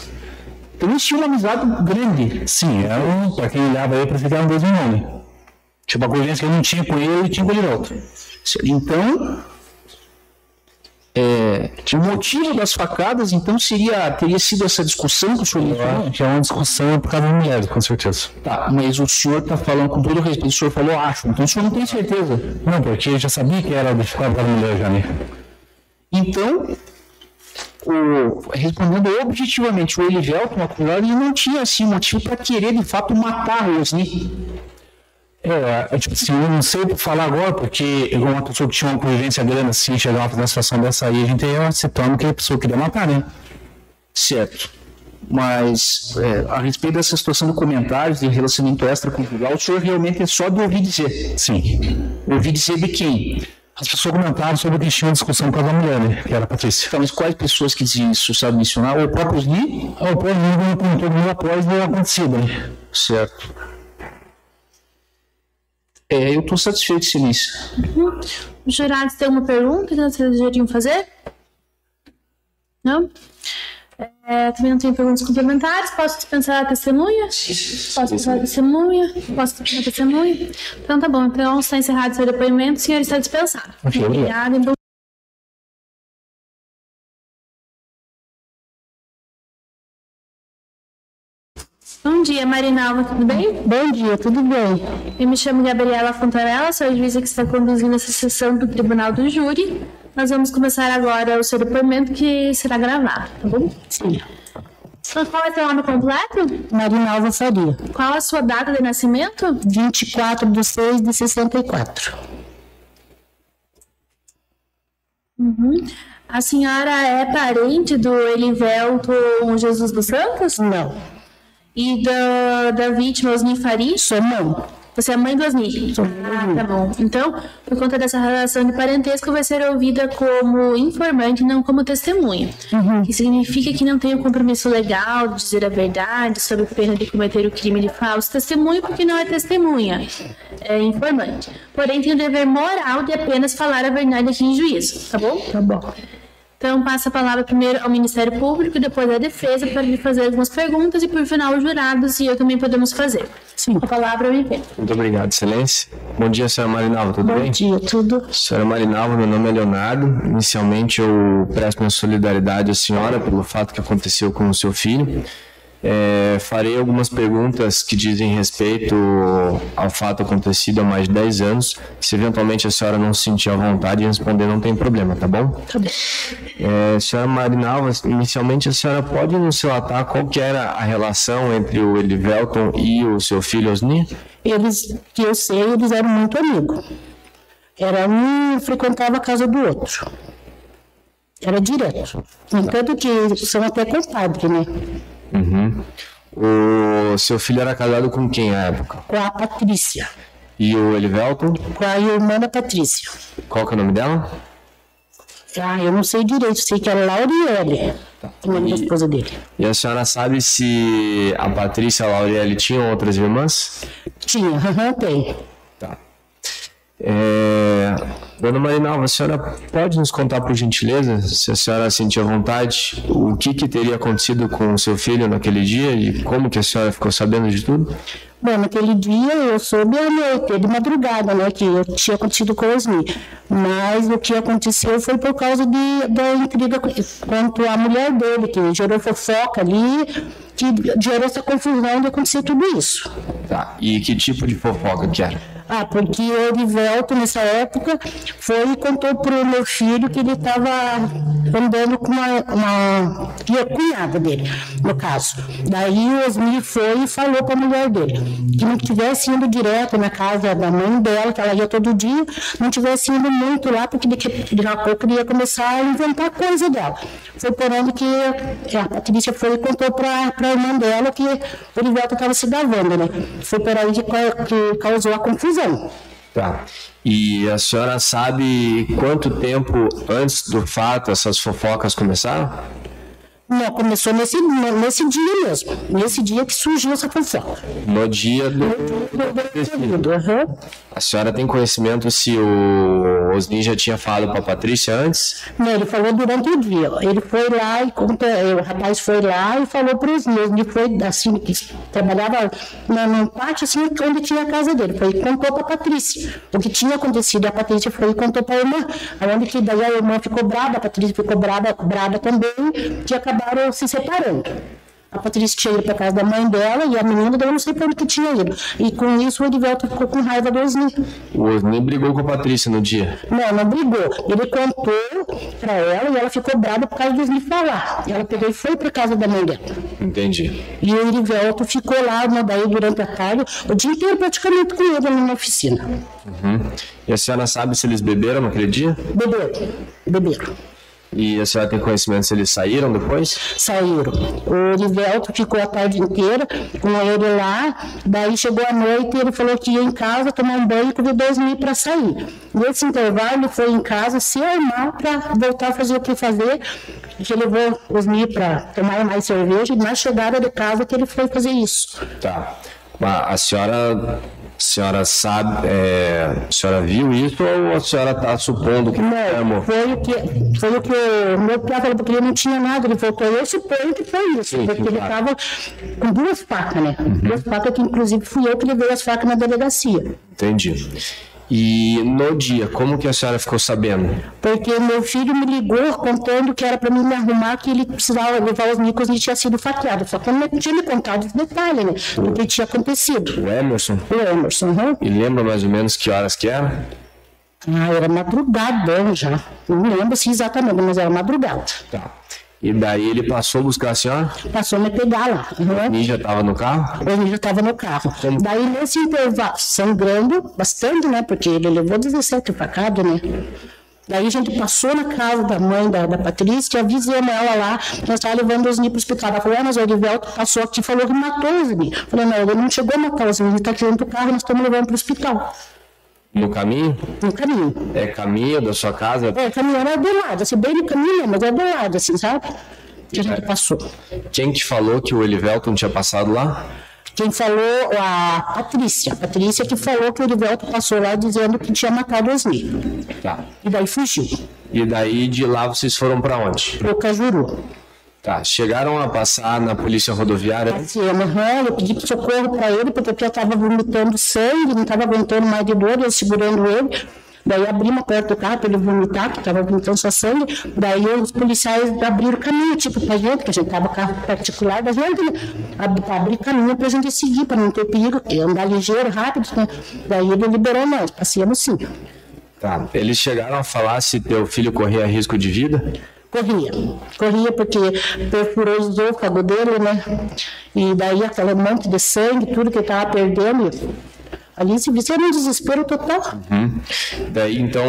Então eles tinham uma amizade grande. Sim, pra quem olhava aí, parecia que eram dois irmãos, né? Tipo, a convivência que eu não tinha com ele, tinha com o Elivelton. Então, O motivo das facadas, então, teria sido essa discussão que o senhor falou? Que é uma discussão por causa da mulher, com certeza. Tá, mas o senhor está falando com todo respeito, o senhor falou acho, então o senhor não tem certeza. Não, porque eu já sabia que era por causa da mulher já, né? Então, respondendo objetivamente, o Elivelton, acusado, ele não tinha assim motivo para querer de fato matar o Osni. Tipo assim, eu não sei falar agora, porque uma pessoa que tinha uma convivência grande assim, chegava a fazer uma situação dessa aí, a gente ia citando que a pessoa queria matar, né? Certo. Mas, a respeito dessa situação do comentário de relacionamento extraconjugal, o senhor realmente é só de ouvir dizer? Sim. Ouvir dizer de quem? As pessoas comentaram sobre que tinha uma discussão com a mulher, né? Que era a Patrícia. Então, mas quais pessoas que diziam isso, sabe mencionar? O próprio Osni? O próprio Osni comentou muito após o acontecido, né? Certo. Eu estou satisfeito, Silícia. Os jurados têm uma pergunta que vocês desejariam fazer? Não? Também não tem perguntas complementares. Posso dispensar a testemunha? Posso dispensar a testemunha? Posso dispensar a testemunha? Então tá bom. Então está encerrado o seu depoimento. O senhor está dispensado. Obrigada. Bom dia, Marinalva, tudo bem? Bom dia, tudo bem. Eu me chamo Gabriela Fontanella, sou a juíza que está conduzindo essa sessão do Tribunal do Júri. Nós vamos começar agora o seu depoimento, que será gravado, tá bom? Sim. Qual é o seu nome completo? Marinalva Faria. Qual a sua data de nascimento? 24/6/64. A senhora é parente do Elivelton Jesus dos Santos? Não. E da vítima, Osni Faria? Sou mãe. Você é mãe do Osni? Sou mãe do Osni. Tá bom. Então, por conta dessa relação de parentesco, vai ser ouvida como informante, não como testemunha. Que significa que não tem o compromisso legal de dizer a verdade sob pena de cometer o crime de falso testemunho, porque não é testemunha, é informante. Porém, tem o dever moral de apenas falar a verdade aqui em juízo, tá bom? Tá bom. Então, passa a palavra primeiro ao Ministério Público, depois à defesa, para lhe fazer algumas perguntas, e por final os jurados e eu também podemos fazer. Sim. A palavra ao MP. Muito obrigado, Excelência. Bom dia, senhora Marinalva, tudo bem? Bom dia, tudo. Senhora Marinalva, meu nome é Leonardo. Inicialmente, eu presto minha solidariedade à senhora pelo fato que aconteceu com o seu filho. Farei algumas perguntas que dizem respeito ao fato acontecido há mais de 10 anos. Se eventualmente a senhora não se sentir à vontade de responder, não tem problema, tá bom? Tá bom. Senhora Marinalva, inicialmente a senhora pode nos relatar qual que era a relação entre o Elivelton e o seu filho Osni? Eles, que eu sei, eles eram muito amigos. Era um frequentava a casa do outro. Era direto. Tanto que são até compadres, né? O seu filho era casado com quem à época? Com a Patrícia. E o Elivelton? Com a irmã da Patrícia. Qual que é o nome dela? Eu não sei direito, sei que era Lauriele, o nome da esposa dele. E a senhora sabe se a Patrícia e a Lauriele tinham outras irmãs? Tinha, tem. Tá. Dona Marinalva, a senhora pode nos contar, por gentileza, se a senhora sentir à vontade, o que teria acontecido com o seu filho naquele dia e como que a senhora ficou sabendo de tudo? Bom, naquele dia eu soube à noite, de madrugada, né, que tinha acontecido com o Osni. Mas o que aconteceu foi por causa da intriga quanto à mulher dele, que gerou fofoca ali, que gerou essa confusão de acontecer tudo isso. Tá, e que tipo de fofoca que era? Porque o Elivelton, nessa época, foi e contou pro meu filho que ele estava andando com uma cunhada dele, no caso. Daí o Osni foi e falou para a mulher dele que não estivesse indo direto na casa da mãe dela, que ela ia todo dia, não estivesse indo muito lá, porque daqui a pouco ele ia começar a inventar coisa dela. Foi por onde que a Patrícia foi e contou para a irmã dela que o Elivelton estava se gravando, né? Foi por aí que causou a confusão. Tá. E a senhora sabe quanto tempo antes do fato essas fofocas começaram? Não, começou nesse dia mesmo. Nesse dia que surgiu essa fofoca. No dia do acontecido. A senhora tem conhecimento se o Osni já tinha falado para a Patrícia antes? Não, ele falou durante o dia. Ele foi lá e o rapaz foi lá e falou para os meus. Ele foi assim, que trabalhava no pátio, assim, onde tinha a casa dele. Foi e contou para a Patrícia o que tinha acontecido. A Patrícia foi e contou para a irmã. Onde que daí a irmã ficou brava, a Patrícia ficou brava também, e acabaram se separando. A Patrícia tinha ido para casa da mãe dela e a menina daí eu não sei para onde que tinha ido. E com isso o Edivelto ficou com raiva do Osni. O Osni brigou com a Patrícia no dia? Não brigou. Ele contou para ela e ela ficou brava por causa do Osni falar. E ela pegou e foi para casa da mãe dela. Entendi. E o Edivelto ficou lá daí durante a tarde, o dia inteiro praticamente com ele na oficina. E a senhora sabe se eles beberam naquele dia? Beberam. E a senhora tem conhecimento se eles saíram depois? Saíram. O Edivelto ficou a tarde inteira com ele lá, daí chegou a noite e ele falou que ia em casa tomar um banho e convidou os meninos para sair. Nesse intervalo ele foi em casa se armar para voltar a fazer o que fazer, que levou os meninos para tomar mais cerveja e na chegada de casa que ele foi fazer isso. Tá. A senhora sabe, a senhora viu isso ou a senhora está supondo que não? Foi o que o meu pai falou, porque ele não tinha nada, ele voltou, eu suponho que foi isso, porque ele estava com 2 facas, né? 2 facas que inclusive fui eu que levei as facas na delegacia. Entendi. E no dia, como que a senhora ficou sabendo? Porque meu filho me ligou contando que era para mim me arrumar, que ele precisava levar os micos e tinha sido faqueado. Só que eu não tinha me contado os detalhes, né? Do que tinha acontecido. O Emerson? O Emerson, E lembra mais ou menos que horas que era? Era madrugada já. Não lembro assim exatamente, mas era madrugada. Tá. E daí ele passou a buscar a senhora? Passou a me pegar lá. O Osni já estava no carro? O Osni já estava no carro. Daí nesse intervalo, sangrando bastante, né? Porque ele levou 17 facadas, né? Daí a gente passou na casa da mãe da Patrícia, avisamos ela lá, que nós estávamos levando o Osni para o hospital. Ela falou, mas o Edivelto passou aqui e falou que matou o Osni. Eu falei, não, ele não chegou a matar o Osni, ele está aqui dentro do carro e nós estamos levando para o hospital. No caminho? No caminho. É caminho da sua casa? Caminho era do lado, assim, bem no caminho, mas é do lado, assim, sabe? Que a gente passou. Quem te falou que o Edivelto não tinha passado lá? Quem falou, a Patrícia. A Patrícia que falou que o Edivelto passou lá dizendo que tinha matado o Osni. Tá. E daí fugiu. E daí de lá vocês foram para onde? Pro Cajuru. Tá, chegaram a passar na polícia rodoviária? Eu pedi socorro para ele, porque eu estava vomitando sangue, não estava aguentando mais de dor, eu segurando ele. Daí abrimos a porta do carro para ele vomitar, que estava vomitando só sangue. Daí os policiais abriram o caminho, tipo, para a gente, que a gente estava no carro particular da gente, né? Abrir caminho para a gente seguir, para não ter perigo, andar ligeiro, rápido. Né? Daí ele liberou nós, passeamos sim. Tá, eles chegaram a falar se teu filho corria risco de vida? Corria porque perfurou o esôfago dele, né? E daí aquele monte de sangue, tudo que ele estava perdendo. Ali se visse era um desespero total. Daí então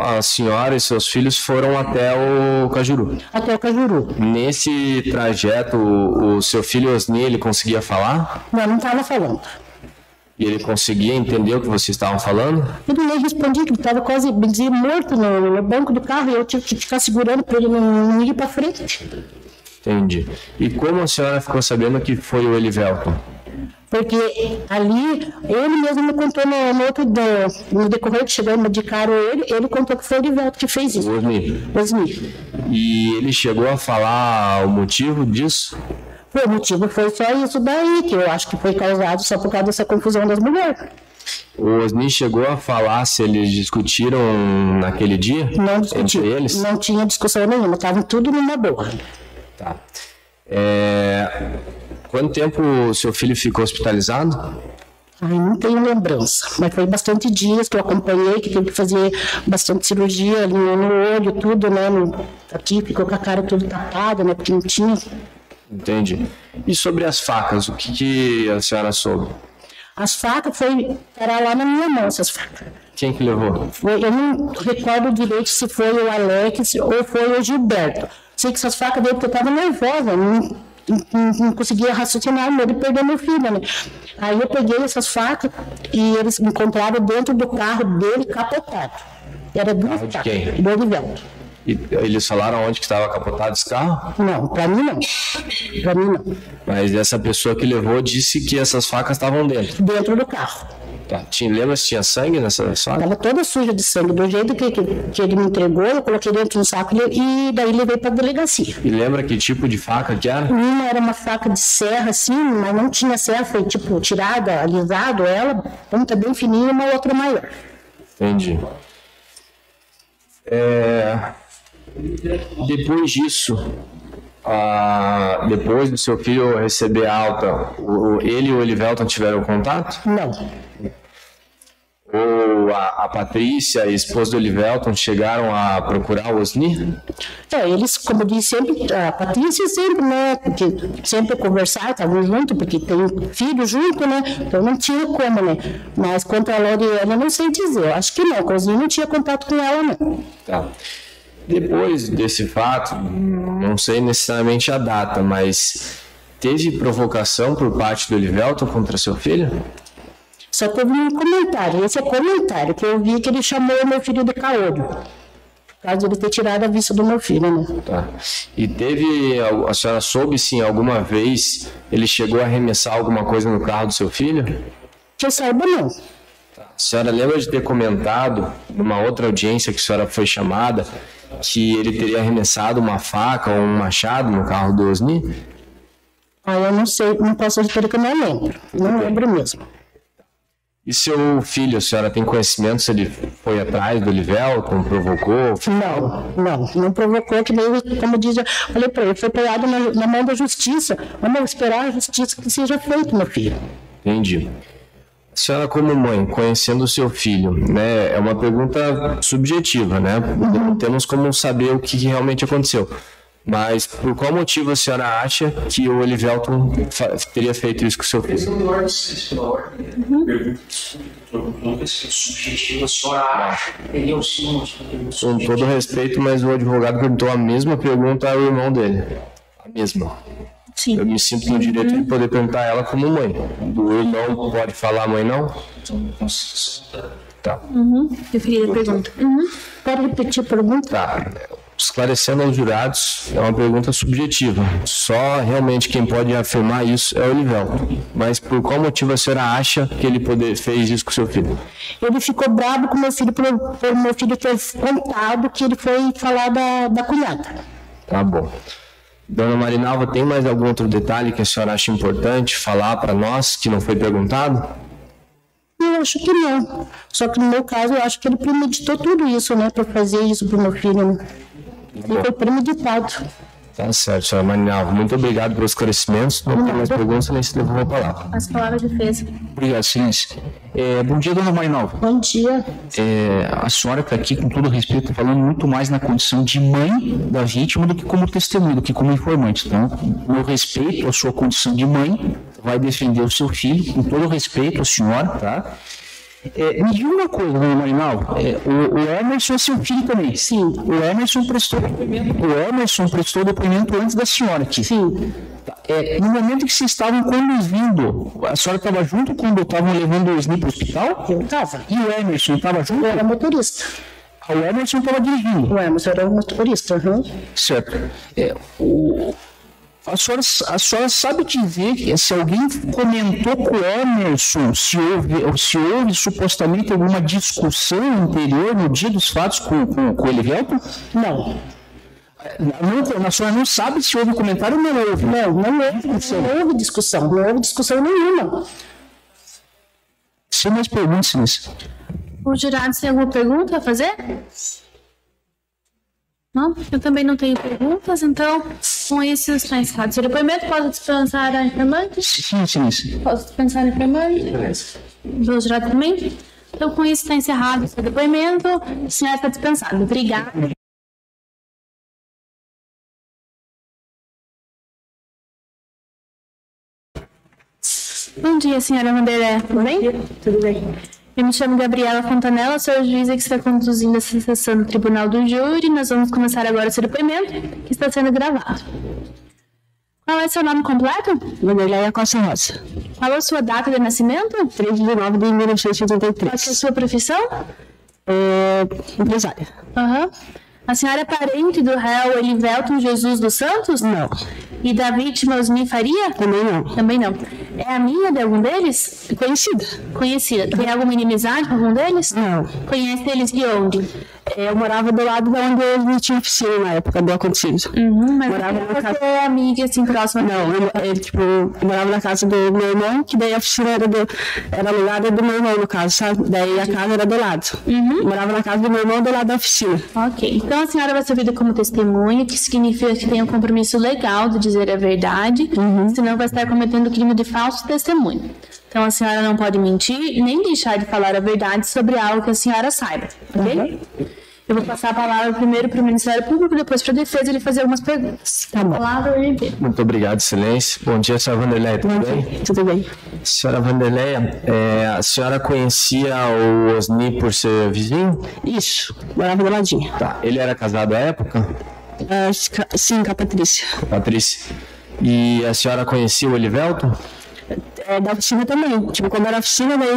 a senhora e seus filhos foram até o Cajuru? Até o Cajuru. Nesse trajeto, o seu filho Osni, ele conseguia falar? Não estava falando. E ele conseguia entender o que vocês estavam falando? Ele nem respondia, que ele estava quase, dizia, morto no banco do carro, e eu tive que ficar segurando para ele não ir para frente. Entendi. E como a senhora ficou sabendo que foi o Edivelto? Porque ali, ele mesmo me contou no decorrer que chegou, medicaram ele contou que foi o Edivelto que fez isso. Osni. E ele chegou a falar o motivo disso? O motivo foi só isso daí, que eu acho que foi causado só por causa dessa confusão das mulheres. O Osni chegou a falar se eles discutiram naquele dia? Não discutiram. Entre eles? Não tinha discussão nenhuma, estavam tudo numa boa. Tá. Quanto tempo o seu filho ficou hospitalizado? Não tenho lembrança, mas foi bastante dias que eu acompanhei, que teve que fazer bastante cirurgia ali no olho, tudo, né? Aqui ficou com a cara toda tapada, né? Porque não tinha. Entendi. E sobre as facas, o que a senhora soube? As facas foi parar lá na minha mão, essas facas. Quem que levou? Eu não recordo direito se foi o Alex ou foi o Gilberto. Sei que essas facas dele, porque eu estava nervosa, não conseguia raciocinar, medo de perder meu filho, né? Aí eu peguei essas facas e eles me encontraram dentro do carro dele capotado. Era duas facas. Quem? Do Edivelto. E eles falaram onde que estava capotado esse carro? Não, pra mim não. Pra mim não. Mas essa pessoa que levou disse que essas facas estavam dentro. Dentro do carro. Tá. Lembra se tinha sangue nessa sogra? Estava toda suja de sangue. Do jeito que ele me entregou, eu coloquei dentro de um saco e daí levei para a delegacia. E lembra que tipo de faca que era? Uma era uma faca de serra, assim, mas não tinha serra, foi tipo tirada, alisado ela, ponta bem fininha e uma outra maior. Entendi. Depois disso, depois do seu filho receber alta, ele e o Elivelton tiveram contato? Não. Ou a Patrícia, a esposa do Elivelton, chegaram a procurar o Osni? Eles, como eu disse, sempre, a Patrícia sempre, né, porque sempre conversaram, estavam juntos, porque tem filho junto, né, então não tinha como, né, mas quanto a Loriana, eu não sei dizer, eu acho que não, o Osni não tinha contato com ela, não. Tá. Depois desse fato, não sei necessariamente a data, mas teve provocação por parte do Elivelton contra seu filho? Só teve um comentário, esse é comentário, que eu vi que ele chamou o meu filho de caolho, por causa de ele ter tirado a vista do meu filho, né. Tá. E a senhora soube se alguma vez ele chegou a arremessar alguma coisa no carro do seu filho? Que eu saiba, não. Tá. A senhora lembra de ter comentado, numa outra audiência que a senhora foi chamada, que ele teria arremessado uma faca ou um machado no carro do Osni? Eu não sei, não posso dizer que eu não lembro, não lembro mesmo. E seu filho, a senhora tem conhecimento se ele foi atrás do Elivelton, provocou? Não provocou, que nem, como diz, eu falei para ele, foi pegado na mão da justiça, vamos esperar a justiça que seja feito, meu filho. Entendi. A senhora, como mãe, conhecendo o seu filho, né, é uma pergunta subjetiva, né? Não temos como saber o que realmente aconteceu. Mas por qual motivo a senhora acha que o Elivelton teria feito isso com o seu filho? Com todo respeito, mas o advogado perguntou a mesma pergunta ao irmão dele. A mesma. Sim. Eu me sinto no direito de poder perguntar a ela como mãe. O irmão pode falar mãe não? Tá. Eu queria a pergunta. Pode repetir a pergunta? Tá. Esclarecendo aos jurados, é uma pergunta subjetiva. Só realmente quem pode afirmar isso é o Elivelton. Mas por qual motivo a senhora acha que ele fez isso com o seu filho? Ele ficou bravo com meu filho por meu filho ter contado que ele foi falar da cunhada. Tá bom. Dona Marinalva, tem mais algum outro detalhe que a senhora acha importante falar para nós que não foi perguntado? Eu acho que não. Só que no meu caso, eu acho que ele premeditou tudo isso, né, para fazer isso pro meu filho, né? Ele foi premeditado. Tá certo, senhora Marinalva. Muito obrigado pelos esclarecimentos. Não tem mais perguntas, nem se levou a palavra. As palavras de defesa. Obrigado, Silêncio. Bom dia, dona Marinalva. Bom dia. A senhora está aqui, com todo respeito, falando muito mais na condição de mãe da vítima do que como testemunha, do que como informante. Então, meu respeito à sua condição de mãe, vai defender o seu filho, com todo respeito à senhora, tá? Me diga uma coisa, dona Marinalva, o Emerson é seu filho também? Sim. O Emerson prestou depoimento antes da senhora aqui? Sim. No momento que vocês estavam conduzindo, a senhora estava junto quando estavam levando o Osni para o hospital? Eu estava. E o Emerson estava junto? Eu era motorista. O Emerson estava dirigindo? O Emerson era motorista, Certo. A senhora sabe dizer se alguém comentou com o Emerson se houve supostamente alguma discussão anterior no dia dos fatos com o Elivelton? Não. A senhora não sabe se houve comentário ou não houve? Não houve discussão. Não houve discussão nenhuma. Sem mais perguntas, Silêncio. Os jurados têm alguma pergunta a fazer? Não? Eu também não tenho perguntas, então, com isso está encerrado. Seu depoimento, posso dispensar a informante? Sim, Silêncio. Posso dispensar a informante? Pelo jurado também? Então, com isso está encerrado o seu depoimento. A senhora está dispensada. Obrigada. Bom dia, senhora Wanderé. Tudo bem? Tudo bem. Eu me chamo Gabriela Fontanella, sou a juíza que está conduzindo essa sessão do Tribunal do Júri. Nós vamos começar agora o seu depoimento, que está sendo gravado. Qual é seu nome completo? Wanderleia Costa Rosa. Qual é a sua data de nascimento? 3 de novembro de 1983. Qual é a sua profissão? Empresária. A senhora é parente do réu Elivelton Jesus dos Santos? Não. E da vítima Osni Faria? Também não. Também não. É amiga de algum deles? Conhecida. Conhecida. Tem alguma inimizade com algum deles? Não. Conhece eles de onde? Eu morava do lado de onde eu não tinha oficina na época do acontecido. Mas morava na casa... é amiga, assim, próxima? Não, eu morava na casa do meu irmão, que daí a oficina era alugada do meu irmão, no caso, sabe? Daí a casa era do lado. Morava na casa do meu irmão, do lado da oficina. Ok. Então a senhora vai ser vista como testemunha, que significa que tem um compromisso legal de dizer a verdade, senão vai estar cometendo crime de falso testemunho. Então a senhora não pode mentir e nem deixar de falar a verdade sobre algo que a senhora saiba, ok? Eu vou passar a palavra primeiro para o Ministério Público, depois para a defesa ele fazer algumas perguntas. Tá bom. Palavra MP. Muito obrigado, Excelência. Bom dia, senhora Vanderleia, tudo bem? Tudo bem. Senhora Vanderleia, a senhora conhecia o Osni por ser vizinho? Isso, morava do ladinho. Tá. Ele era casado à época? Sim, com a Patrícia. Patrícia. E a senhora conhecia o Olivelton? Da oficina também. Tipo, quando era oficina, daí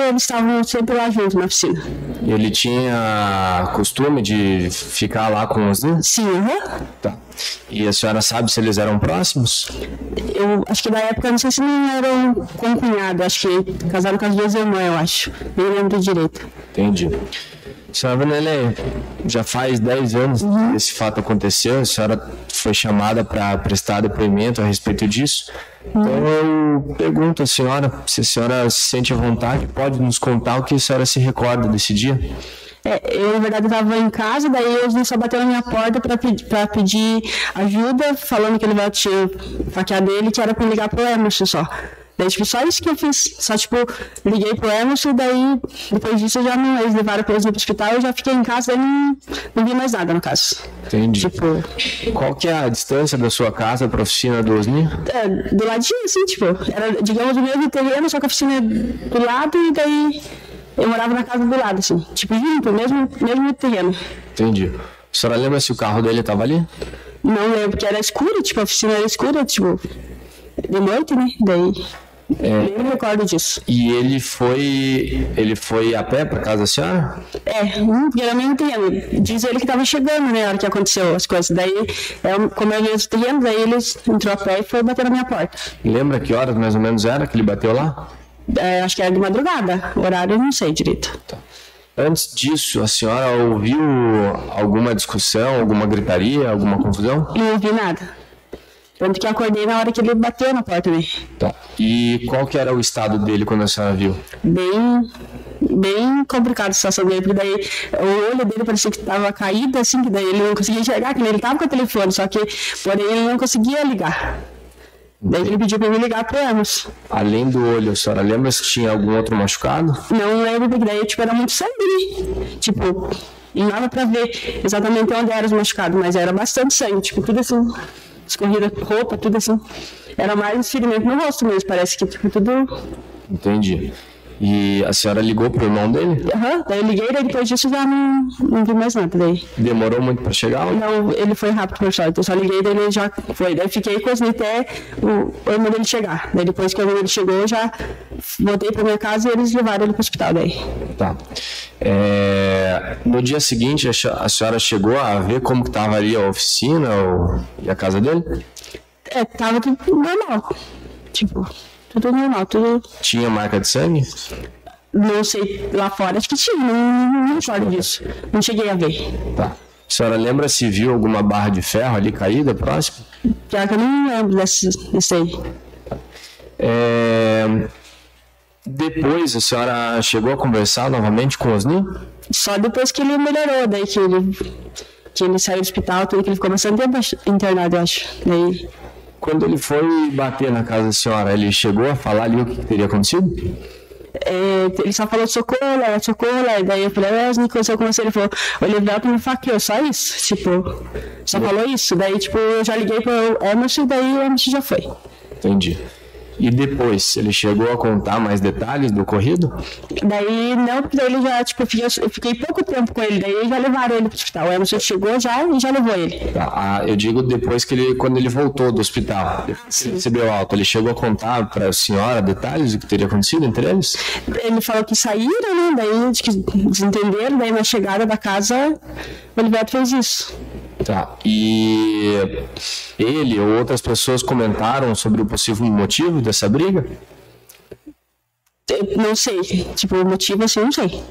eles estavam sempre lá juntos na oficina. E ele tinha costume de ficar lá com os Osni? Sim, Tá. E a senhora sabe se eles eram próximos? Eu acho que na época, não sei se não eram concunhados, acho que casaram com as duas irmãs, eu acho. Nem lembro direito. Entendi. Senhora Vanderleia, já faz 10 anos que esse fato aconteceu, a senhora foi chamada para prestar depoimento a respeito disso. Então eu pergunto à senhora, se a senhora se sente à vontade, pode nos contar o que a senhora se recorda desse dia? Eu, na verdade, estava em casa, daí eles só bateram na minha porta para pedir ajuda, falando que ele tinha faqueado ele, que era para ligar pro Emerson só. Daí, tipo, só isso que eu fiz. Só, tipo, liguei pro Emerson, daí, depois disso, eles levaram pra eles pro hospital, eu já fiquei em casa, daí não vi mais nada, no caso. Entendi. Tipo... Qual que é a distância da sua casa pra oficina do Osni? Do ladinho, assim, tipo, era, digamos, o mesmo terreno, só que a oficina do lado, e daí eu morava na casa do lado, assim. Tipo, junto, mesmo terreno. Entendi. A senhora lembra se o carro dele tava ali? Não lembro, porque era escuro, tipo, a oficina era escura, tipo, de noite, né? Daí... nem me recordo disso. E ele foi a pé pra casa da senhora? Porque era mesmo terreno. Diz ele que tava chegando, né, na hora que aconteceu as coisas. Daí, como eu vi os terrenos, daí ele entrou a pé e foi bater na minha porta. Lembra que horas mais ou menos era que ele bateu lá? Acho que era de madrugada. O horário eu não sei direito. Tá. Antes disso, a senhora ouviu alguma discussão, alguma gritaria, alguma confusão? Não ouvi nada. Tanto que eu acordei na hora que ele bateu na porta, né? Tá. E qual que era o estado dele quando a senhora viu? Bem complicada a situação dele, porque daí o olho dele parecia que estava caído, assim, que daí ele não conseguia enxergar, que ele estava com o telefone, só que, porém, ele não conseguia ligar. Daí ele pediu para me ligar pro Emerson. Além do olho, a senhora lembra se tinha algum outro machucado? Não lembro, porque daí, tipo, era muito sangue, né? Tipo, não dava pra ver exatamente onde eram os machucados, mas era bastante sangue, tipo, tudo assim... escorrida roupa, tudo assim. Era mais ferimento no rosto mesmo, parece que tipo tudo... Entendi. E a senhora ligou pro irmão dele? Daí eu liguei, daí depois disso já não vi mais nada. Daí. Demorou muito pra chegar? Ou... Não, ele foi rápido por sorte. Eu só liguei, daí ele já foi. Daí fiquei com ele até o irmão dele chegar. Daí depois que o irmão dele chegou, eu já voltei pra minha casa e eles levaram ele pro hospital daí. Tá. No dia seguinte, a senhora chegou a ver como que tava ali a oficina e a casa dele? Tava tudo normal. Tipo, tudo normal, tudo... Tinha marca de sangue? Não sei, lá fora acho que tinha, não recordo disso. Não cheguei a ver. Tá. A senhora lembra se viu alguma barra de ferro ali caída próximo? Já que eu não lembro desse aí. Depois a senhora chegou a conversar novamente com o Osni? Só depois que ele melhorou, daí que ele saiu do hospital, tudo que ele ficou bastante tempo internado, eu acho. Daí... Quando ele foi bater na casa da senhora, ele chegou a falar ali o que teria acontecido? Ele só falou socorro, daí eu falei, o que aconteceu com você? Ele falou, o Olivelton me faqueou, só isso, tipo, só falou isso, daí tipo, eu já liguei pro Emerson, daí o Emerson já foi. Entendi. E depois, ele chegou a contar mais detalhes do ocorrido? Daí não, porque daí ele já, tipo, eu fiquei pouco tempo com ele, daí já levaram ele pro hospital. O Emerson chegou já e já levou ele. Tá, eu digo depois que quando ele voltou do hospital, ele recebeu alta, ele chegou a contar pra senhora detalhes do que teria acontecido entre eles? Ele falou que saíram, né, daí desentenderam, daí na chegada da casa, o Olivelton fez isso. Tá. E ele ou outras pessoas comentaram sobre o possível motivo dessa briga? Eu não sei. Tipo, o motivo assim, eu não sei.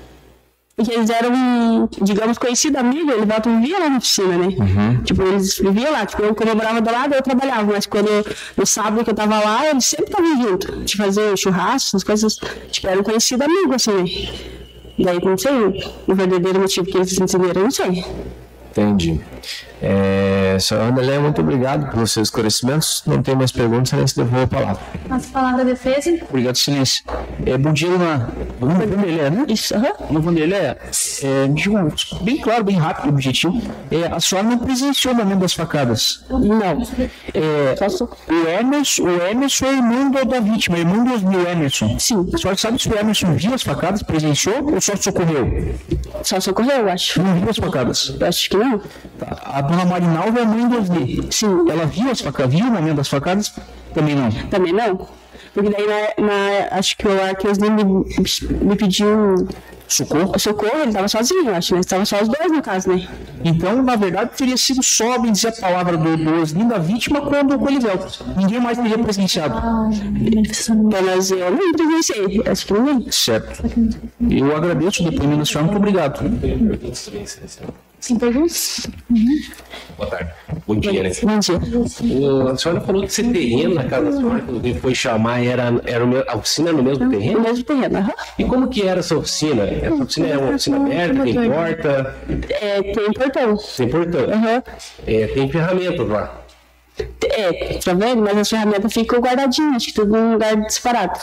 Porque eles eram, digamos, conhecidos amigos, ele volta vivia lá na oficina, né? Tipo, eles viviam lá. Tipo, quando eu morava do lado, eu trabalhava. Mas quando no sábado que eu tava lá, eles sempre estavam juntos. De fazer churrasco, as coisas. Tipo, eram conhecidos amigos, assim, né? Daí, não sei o verdadeiro motivo que eles se entenderam, eu não sei. Entendi. Senhora Andalé, muito obrigado pelos seus esclarecimentos. Não tem mais perguntas, Excelência, devolvo a palavra. Passa a palavra da defesa. Obrigado, Excelência. Bom dia, dona Vanderlé, né? Isso, dona Vanderlé, me diga bem claro, bem rápido, objetivo. A senhora não presenciou o momento das facadas? Não. O Emerson é irmão da vítima, irmão do Osnil Emerson. Sim. A senhora sabe se o Emerson viu as facadas, presenciou ou só socorreu? Só socorreu, eu acho. Não viu as facadas? Eu acho que não. Tá. A dona Marinalva é a mãe do Osnil. Sim. Ela viu as facadas, viu o momento das facadas? Também não. Também não. Porque daí, acho que o Arqueusnil me pediu socorro, ele estava sozinho, eu acho, né? Estavam só os dois no caso, né? Então, na verdade, teria sido só bem dizer a palavra do Osnil da vítima quando o Elivelto. Ninguém mais teria presenciado. Mas eu não presenciei, acho que ninguém. Certo. Eu agradeço o depoimento da senhora, muito obrigado. Sem perguntas? Boa tarde. Bom dia, né? Bom dia. A senhora falou que esse terreno na casa da senhora, quando alguém foi chamar, a oficina no mesmo terreno? No mesmo terreno, E como que era essa oficina? Essa oficina é uma oficina aberta, tem porta? Tem portão. Tem portão? Tem ferramentas lá? Tá vendo? Mas as ferramentas ficam guardadinhas, acho que tudo num lugar separado.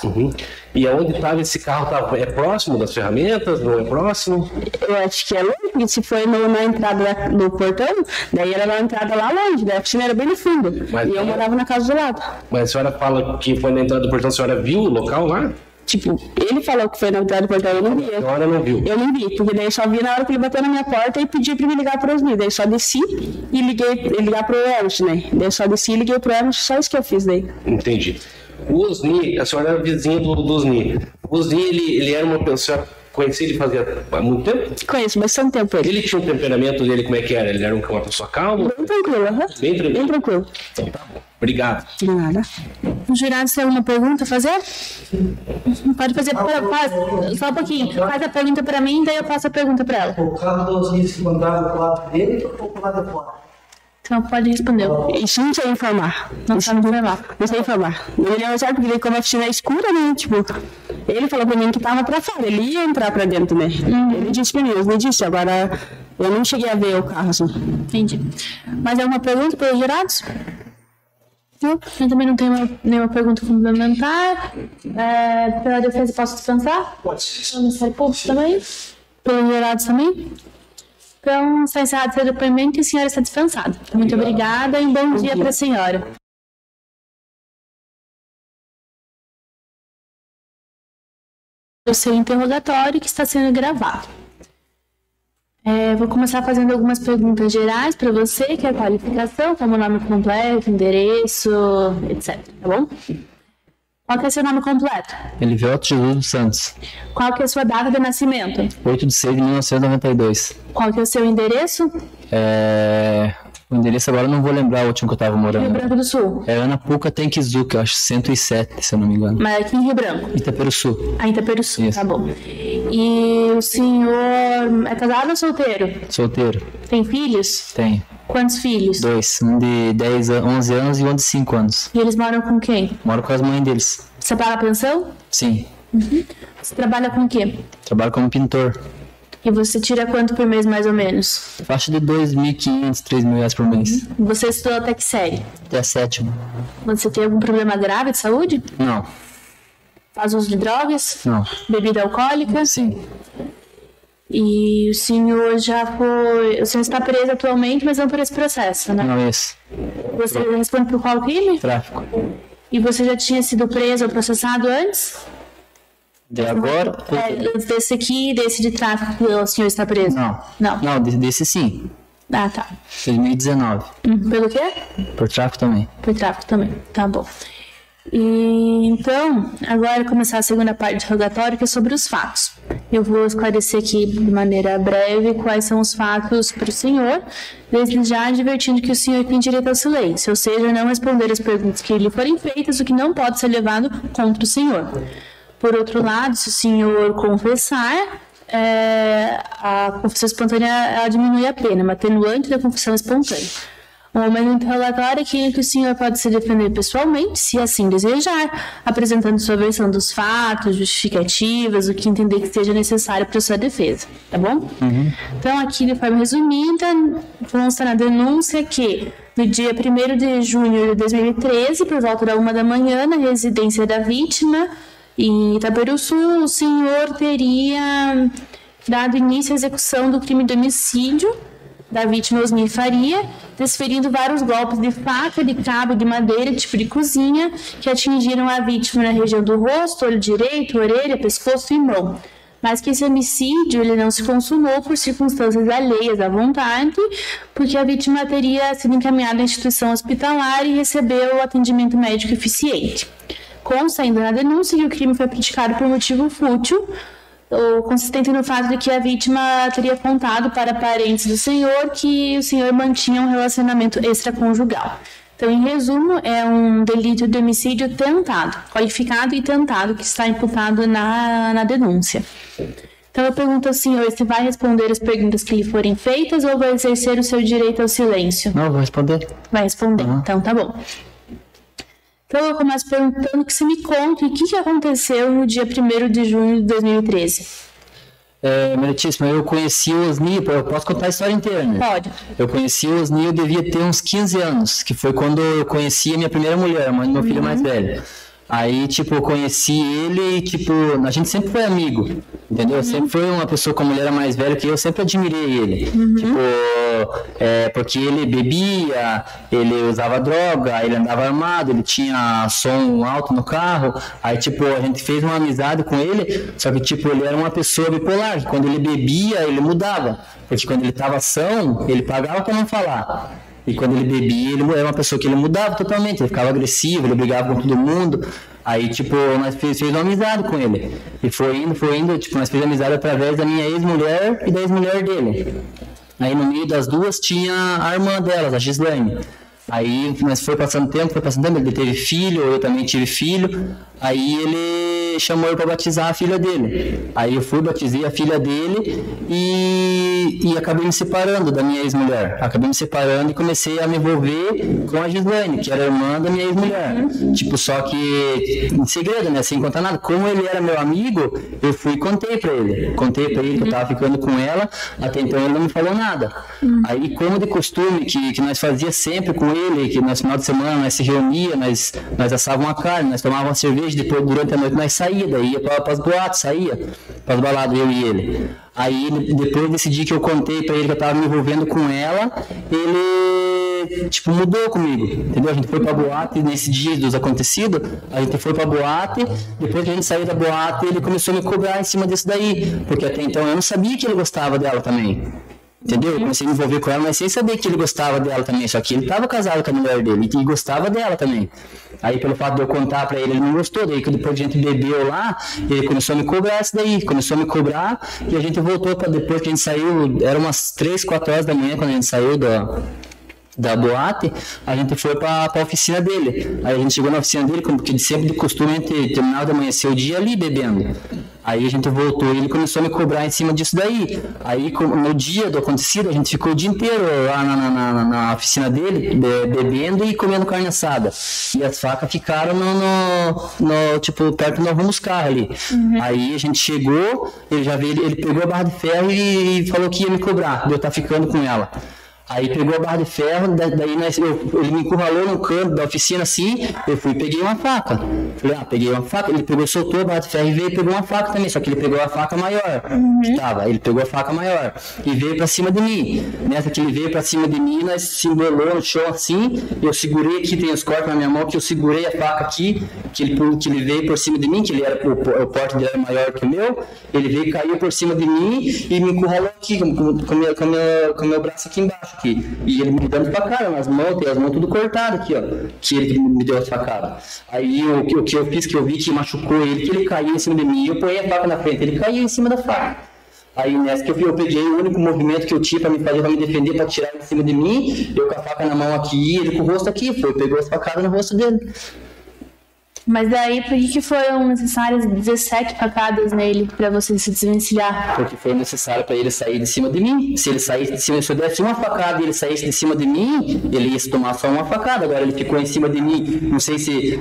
E aonde estava esse carro? É próximo das ferramentas? Não é próximo? Eu acho que é longe, porque se foi na entrada do portão, daí era na entrada lá longe, daí a oficina era bem no fundo. E eu morava na casa do lado. Mas a senhora fala que foi na entrada do portão, a senhora viu o local lá? Tipo, ele falou que foi na entrada do portão, eu não vi. A senhora não viu? Eu não vi, porque daí eu só vi na hora que ele bateu na minha porta e pediu pra me ligar pro Osnil. Daí eu só desci e ligar pro Emerson, né? Daí eu só desci e liguei pro Emerson, só isso que eu fiz daí. Entendi. O Osnil, a senhora era vizinha do Osnil. O Osnil, ele era uma pessoa... Conheci ele fazia muito tempo? Conheço, bastante tempo ele. Ele tinha um temperamento dele, como é que era? Ele era uma pessoa calma? Bem tranquilo, Bem tranquilo? Bem tranquilo. Então tá bom. Obrigado. De nada. O jurado tem alguma pergunta a fazer? Pode fazer, só um pouquinho. Faz a pergunta pra mim, daí eu faço a pergunta pra ela. O carro do Osnil se mandava pro lado dele ou pro lado de fora? Então pode responder. Isso não sei informar. Não sabe informar. Não sei informar. Não me lembro certo, porque como a oficina é escura, né? Tipo, ele falou pra mim que tava pra fora, ele ia entrar pra dentro, né? Ele disse pra mim, ele disse, agora eu não cheguei a ver o carro assim. Entendi. Mais alguma pergunta pelos jurados? Não, eu também não tenho nenhuma pergunta complementar. Pela defesa, posso dispensar? Pode. Pelo Ministério Público também? Pelos jurados também? Então, está encerrado seu depoimento e a senhora está dispensada. Muito obrigada e um bom dia para a senhora. O seu interrogatório que está sendo gravado. Vou começar fazendo algumas perguntas gerais para você, que é a qualificação, como nome completo, endereço, etc. Tá bom? Qual que é o seu nome completo? Elivelto Jesus dos Santos. Qual que é a sua data de nascimento? 8 de 6 de 1992. Qual que é o seu endereço? O endereço agora eu não vou lembrar o último que eu estava morando. Rio Branco do Sul. É Anapuca Tenkizuka, eu acho 107, se eu não me engano. Mas aqui em Rio Branco? Itaperuçu. Itaperuçu, isso. Tá bom. E o senhor é casado ou solteiro? Solteiro. Tem filhos? Tenho. Quantos filhos? 2, um de 11 anos e um de 5 anos. E eles moram com quem? Moro com as mães deles. Você paga a pensão? Sim. Você trabalha com o quê? Trabalho como pintor. E você tira quanto por mês, mais ou menos? Faixa de 2.500, 3.000 reais por mês. Você estudou até que série? Até a 7ª. Você tem algum problema grave de saúde? Não. Faz uso de drogas? Não. Bebida alcoólica? Sim. E o senhor já foi... O senhor está preso atualmente, mas não por esse processo, né? Não, esse. Você responde por qual crime? Tráfico. E você já tinha sido preso ou processado antes? De agora? Desse aqui, desse de tráfico que o senhor está preso? Não. Não, desse sim. Ah, tá. 2019. Pelo quê? Por tráfico também. Por tráfico também, tá bom. E então, agora começar a segunda parte do interrogatório, que é sobre os fatos. Eu vou esclarecer aqui de maneira breve quais são os fatos para o senhor, desde já advertindo que o senhor tem direito ao silêncio, ou seja, não responder as perguntas que lhe forem feitas, o que não pode ser levado contra o senhor. Por outro lado, se o senhor confessar, a confissão espontânea ela diminui a pena, uma atenuante da confissão espontânea. O momento interrogatório é aquele que o senhor pode se defender pessoalmente, se assim desejar, apresentando sua versão dos fatos, justificativas, o que entender que seja necessário para sua defesa, tá bom? Então, aqui de forma resumida, consta na denúncia que no dia 1º de junho de 2013, por volta da 1 da manhã, na residência da vítima, em Itaperuçu, o senhor teria dado início à execução do crime de homicídio da vítima Osni Faria, desferindo vários golpes de faca, de cabo, de madeira, tipo de cozinha, que atingiram a vítima na região do rosto, olho direito, orelha, pescoço e mão. Mas que esse homicídio ele não se consumou por circunstâncias alheias à vontade, porque a vítima teria sido encaminhada à instituição hospitalar e recebeu atendimento médico eficiente. Consta ainda na denúncia que o crime foi praticado por motivo fútil, ou consistente no fato de que a vítima teria contado para parentes do senhor que o senhor mantinha um relacionamento extraconjugal. Então, em resumo, é um delito de homicídio tentado, qualificado e tentado, que está imputado na denúncia. Então, eu pergunto ao senhor se vai responder as perguntas que lhe forem feitas ou vai exercer o seu direito ao silêncio? Não, vou responder. Vai responder, então tá bom. Então, eu começo perguntando que você me conte o que aconteceu no dia 1º de junho de 2013. Meritíssimo, eu conheci o Osni, eu posso contar a história inteira, né? Pode. Eu conheci o Osni, eu devia ter uns 15 anos, que foi quando eu conheci a minha primeira mulher, a mãe do meu filho mais velho. Aí, tipo, eu conheci ele e, tipo, a gente sempre foi amigo, entendeu? Sempre foi uma pessoa com a mulher mais velha que eu sempre admirei ele. Tipo, porque ele bebia, ele usava droga, ele andava armado, ele tinha som alto no carro. Aí, tipo, a gente fez uma amizade com ele, só que, tipo, ele era uma pessoa bipolar, que quando ele bebia, ele mudava. Porque quando ele tava são, ele pagava pra não falar. E quando ele bebia, ele era uma pessoa que ele mudava totalmente, ele ficava agressivo, ele brigava com todo mundo. Aí, tipo, nós fez uma amizade com ele. E foi indo, tipo, nós fizemos amizade através da minha ex-mulher e da ex-mulher dele. Aí, no meio das duas, tinha a irmã delas, a Gislaine. Aí, nós foi passando tempo, ele teve filho, eu também tive filho. Aí, ele chamou eu para batizar a filha dele. Aí, eu fui, batizei a filha dele e acabei me separando da minha ex-mulher. Acabei me separando e comecei a me envolver com a Gislaine, que era irmã da minha ex-mulher. Tipo, só que em segredo, né, sem contar nada. Como ele era meu amigo, eu fui e contei pra ele. Contei pra ele que eu tava ficando com ela, até então ele não me falou nada. Aí, como de costume, que nós fazia sempre com ele, que no final de semana nós se reunia, nós assávamos uma carne, nós tomávamos uma cerveja, depois durante a noite nós saía, daí ia para as boates, saía para as baladas, eu e ele. Aí depois desse dia que eu contei para ele que eu tava me envolvendo com ela, ele tipo mudou comigo, entendeu? A gente foi pra boate nesse dia dos acontecidos, a gente foi pra boate, depois que a gente saiu da boate, ele começou a me cobrar em cima disso daí, porque até então eu não sabia que ele gostava dela também. Entendeu? Eu comecei a me envolver com ela, mas sem saber que ele gostava dela também. Só que ele estava casado com a mulher dele e gostava dela também. Aí, pelo fato de eu contar pra ele, ele não gostou. Daí, que depois que a gente bebeu lá, ele começou a me cobrar isso daí. Começou a me cobrar e a gente voltou para depois que a gente saiu. Era umas 3, 4 horas da manhã quando a gente saiu da boate, a gente foi pra oficina dele. Aí a gente chegou na oficina dele, porque sempre de costume a gente terminava de amanhecer o dia ali bebendo. Aí a gente voltou e ele começou a me cobrar em cima disso daí. Aí no dia do acontecido, a gente ficou o dia inteiro lá na oficina dele, bebendo e comendo carne assada. E as facas ficaram tipo, perto do Novo Muscar ali. Aí a gente chegou, ele pegou a barra de ferro e falou que ia me cobrar, de eu estar ficando com ela. Aí pegou a barra de ferro, daí ele me encurralou no canto da oficina assim, eu fui e peguei uma faca. Falei, peguei uma faca, ele pegou, soltou a barra de ferro e veio e pegou uma faca também, só que ele pegou a faca maior. Ele pegou a faca maior e veio pra cima de mim. Nessa que ele veio pra cima de mim, nós se embolou no chão assim, eu segurei aqui, tem os cortes na minha mão, que eu segurei a faca aqui, que ele veio por cima de mim, que ele era, o porte dele era maior que o meu, ele veio e caiu por cima de mim e me encurralou aqui, com o meu braço aqui embaixo. e ele me dando facada nas mãos, tem as mãos tudo cortadas aqui, ó, que ele me deu as facadas. Aí o que eu fiz, que eu vi que machucou ele, que ele caiu em cima de mim, eu ponhei a faca na frente, ele caiu em cima da faca. Aí nessa que eu peguei o único movimento que eu tinha pra me fazer, pra me defender, pra tirar ele em cima de mim, eu com a faca na mão aqui, ele com o rosto aqui, pegou as facadas no rosto dele. Mas daí, por que foram necessárias 17 facadas nele pra você se desvencilhar? Porque foi necessário pra ele sair de cima de mim. Se ele saísse de cima, se eu desse uma facada e ele saísse de cima de mim, ele ia se tomar só uma facada. Agora ele ficou em cima de mim, não sei se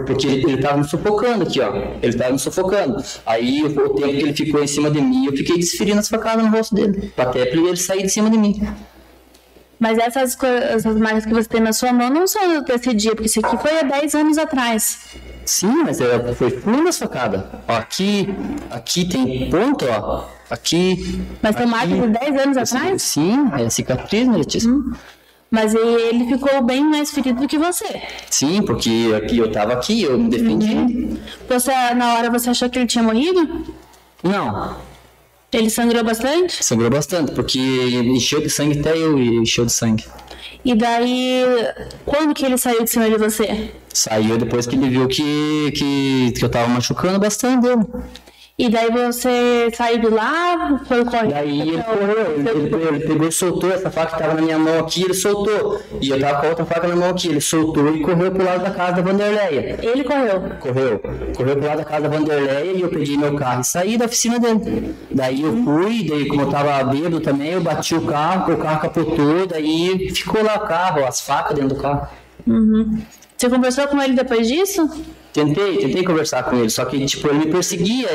porque ele tava me sufocando aqui, ó. Ele tava me sufocando. Aí o tempo que ele ficou em cima de mim, eu fiquei desferindo as facadas no rosto dele, até pra ele sair de cima de mim. Mas essas marcas que você tem na sua mão não são desse dia, porque isso aqui foi há 10 anos atrás. Sim, mas foi fundo as facadas. Ó, aqui tem ponto, ó. Aqui. Mas tem marca de 10 anos atrás? Sim, é cicatriz, né, Letícia? Mas ele ficou bem mais ferido do que você. Sim, porque aqui eu tava aqui, eu me defendi. Na hora você achou que ele tinha morrido? Não. Ele sangrou bastante? Sangrou bastante, porque encheu de sangue, até eu encheu de sangue. E daí, quando que ele saiu de cima de você? Saiu depois que ele viu que eu tava machucando bastante dele. E daí você saiu de lá, foi correndo? Daí ele correu, ele pegou e soltou essa faca que tava na minha mão aqui, ele soltou. E eu tava com a outra faca na mão aqui, ele soltou e correu pro lado da casa da Vanderleia. Ele correu? Correu pro lado da casa da Vanderleia e eu peguei meu carro e saí da oficina dele. Daí eu fui, daí como eu tava bêbado também, eu bati o carro capotou, daí ficou lá o carro, as facas dentro do carro. Você conversou com ele depois disso? Tentei conversar com ele, só que tipo, ele me perseguia,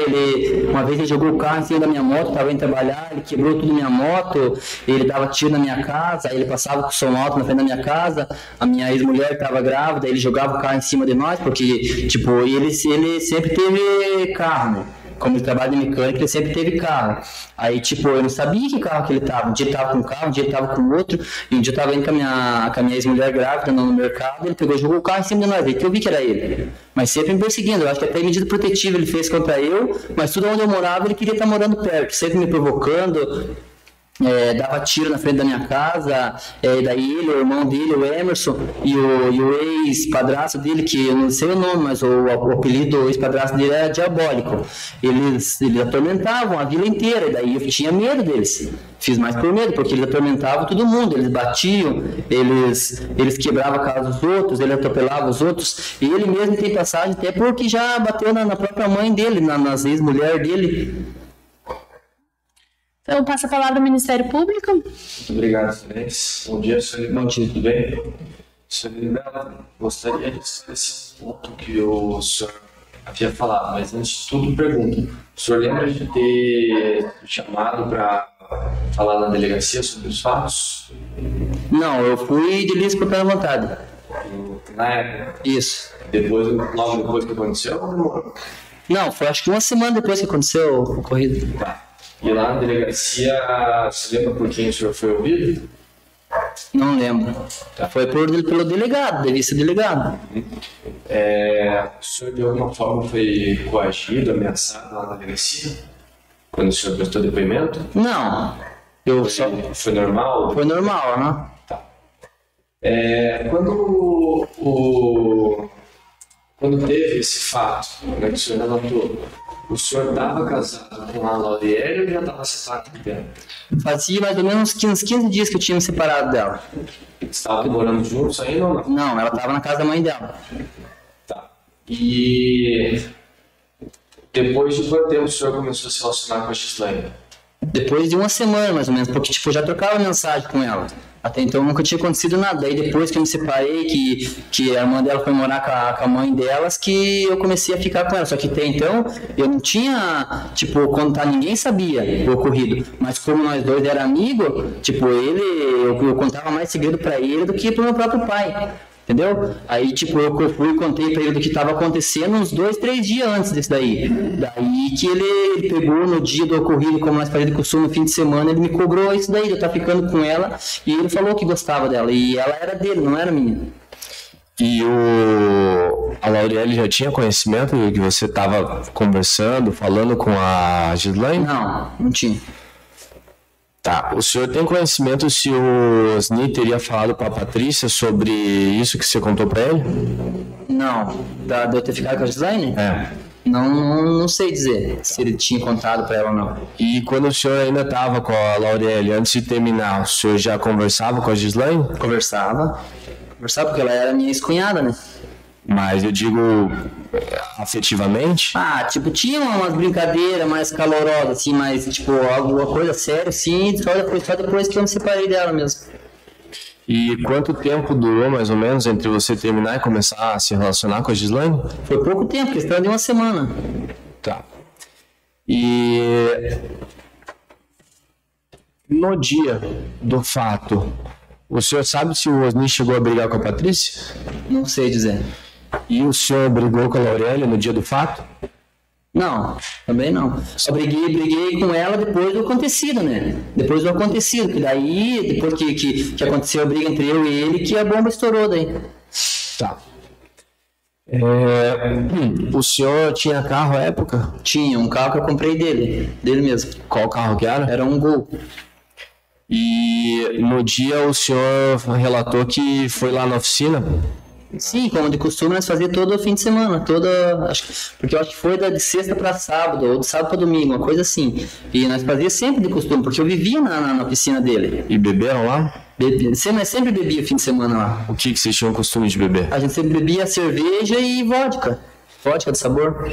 uma vez ele jogou o carro em cima da minha moto, tava indo trabalhar, ele quebrou tudo minha moto, ele dava tiro na minha casa, aí ele passava com o som alto na frente da minha casa, a minha ex-mulher tava grávida, ele jogava o carro em cima de nós, porque tipo, ele sempre teve carro, né? Como ele trabalha de mecânico, ele sempre teve carro. Aí, tipo, eu não sabia que carro que ele tava. Um dia ele tava com um carro, um dia ele tava com outro. E um dia eu tava indo com a minha ex-mulher grávida no mercado. Ele pegou e jogou o carro em cima de nós. Aí que eu vi que era ele. Mas sempre me perseguindo. Eu acho que até medida protetiva ele fez contra eu. Mas tudo onde eu morava, ele queria estar morando perto. Sempre me provocando. Dava tiro na frente da minha casa, daí ele, o irmão dele, o Emerson, e o ex-padrasto dele, que eu não sei o nome, mas o apelido do ex-padrasto dele era Diabólico. Eles atormentavam a vila inteira, e daí eu tinha medo deles. Fiz mais por medo, porque eles atormentavam todo mundo, eles batiam, eles quebravam a casa dos outros, ele atropelava os outros, e ele mesmo tem passagem, até porque já bateu na própria mãe dele, nas ex-mulher dele. Então, passa a palavra ao Ministério Público. Muito obrigado, Excelência. Bom dia, senhor Libelo. Tudo bem? Senhor Libelo, gostaria de esclarecer um ponto que o senhor havia falado, mas antes de tudo, pergunto. O senhor lembra de ter chamado para falar na delegacia sobre os fatos? Não, eu fui de livre espontânea vontade. Na época? Isso. Logo depois que aconteceu ou demorou? Não, foi acho que uma semana depois que aconteceu o ocorrido. Tá. E lá na delegacia, você lembra por quem o senhor foi ouvido? Não lembro. Tá. Foi pelo delegado, devia ser delegado. O senhor de alguma forma foi coagido, ameaçado lá na delegacia? Quando o senhor prestou depoimento? Não. Foi normal? Foi normal, né? Tá. Quando teve esse fato, né, que o senhor relatou, o senhor estava casado com a Lauriele ou já estava separado dela? Fazia mais ou menos uns 15 dias que eu tinha me separado dela. Estavam morando juntos ainda ou não? Não, ela estava na casa da mãe dela. Tá. E depois de quanto tempo o senhor começou a se relacionar com a Gislaine? Depois de uma semana, mais ou menos, porque tipo, eu já trocava mensagem com ela. Até então nunca tinha acontecido nada. Daí depois que eu me separei, que a irmã dela foi morar com a mãe delas, que eu comecei a ficar com ela. Só que até então eu não tinha, tipo, contar, ninguém sabia o ocorrido. Mas como nós dois éramos amigos, tipo, eu contava mais segredo pra ele do que pro meu próprio pai. Entendeu? Aí, tipo, eu fui e contei pra ele do que tava acontecendo uns 2, 3 dias antes desse daí. Daí que ele pegou no dia do ocorrido, como nós fazíamos de costume, no fim de semana, ele me cobrou isso daí, de eu estar ficando com ela, e ele falou que gostava dela, e ela era dele, não era minha. E a Lauriele já tinha conhecimento de que você estava conversando, falando com a Gislaine? Não tinha. Tá, o senhor tem conhecimento se o Osni teria falado com a Patrícia sobre isso que você contou pra ele? Não. De eu ter ficado com a Gislaine? É. Não sei dizer se ele tinha contado pra ela ou não. E quando o senhor ainda estava com a Laureli, antes de terminar, o senhor já conversava com a Gislaine? Conversava porque ela era minha ex-cunhada, né? Mas eu digo afetivamente? Tipo, tinha umas brincadeiras mais calorosas, assim, mas, tipo, alguma coisa séria, assim, só depois que eu me separei dela mesmo. E quanto tempo durou, mais ou menos, entre você terminar e começar a se relacionar com a Gislaine? Foi pouco tempo, questão de uma semana. Tá. E no dia do fato, o senhor sabe se o Osni chegou a brigar com a Patrícia? Não sei dizer. E o senhor brigou com a Laurélia no dia do fato? Não, também não. Só briguei com ela depois do acontecido, né? Depois do acontecido, que daí, depois que aconteceu a briga entre eu e ele, que a bomba estourou daí. Tá. O senhor tinha carro à época? Tinha, um carro que eu comprei dele mesmo. Qual carro que era? Era um Gol. E no dia o senhor relatou que foi lá na oficina? Sim, como de costume nós fazíamos todo fim de semana, porque eu acho que foi de sexta para sábado, ou de sábado para domingo, uma coisa assim. E nós fazíamos sempre de costume, porque eu vivia na piscina dele. E beberam lá? Sempre bebia fim de semana lá. O que vocês tinham costume de beber? A gente sempre bebia cerveja e vodka de sabor.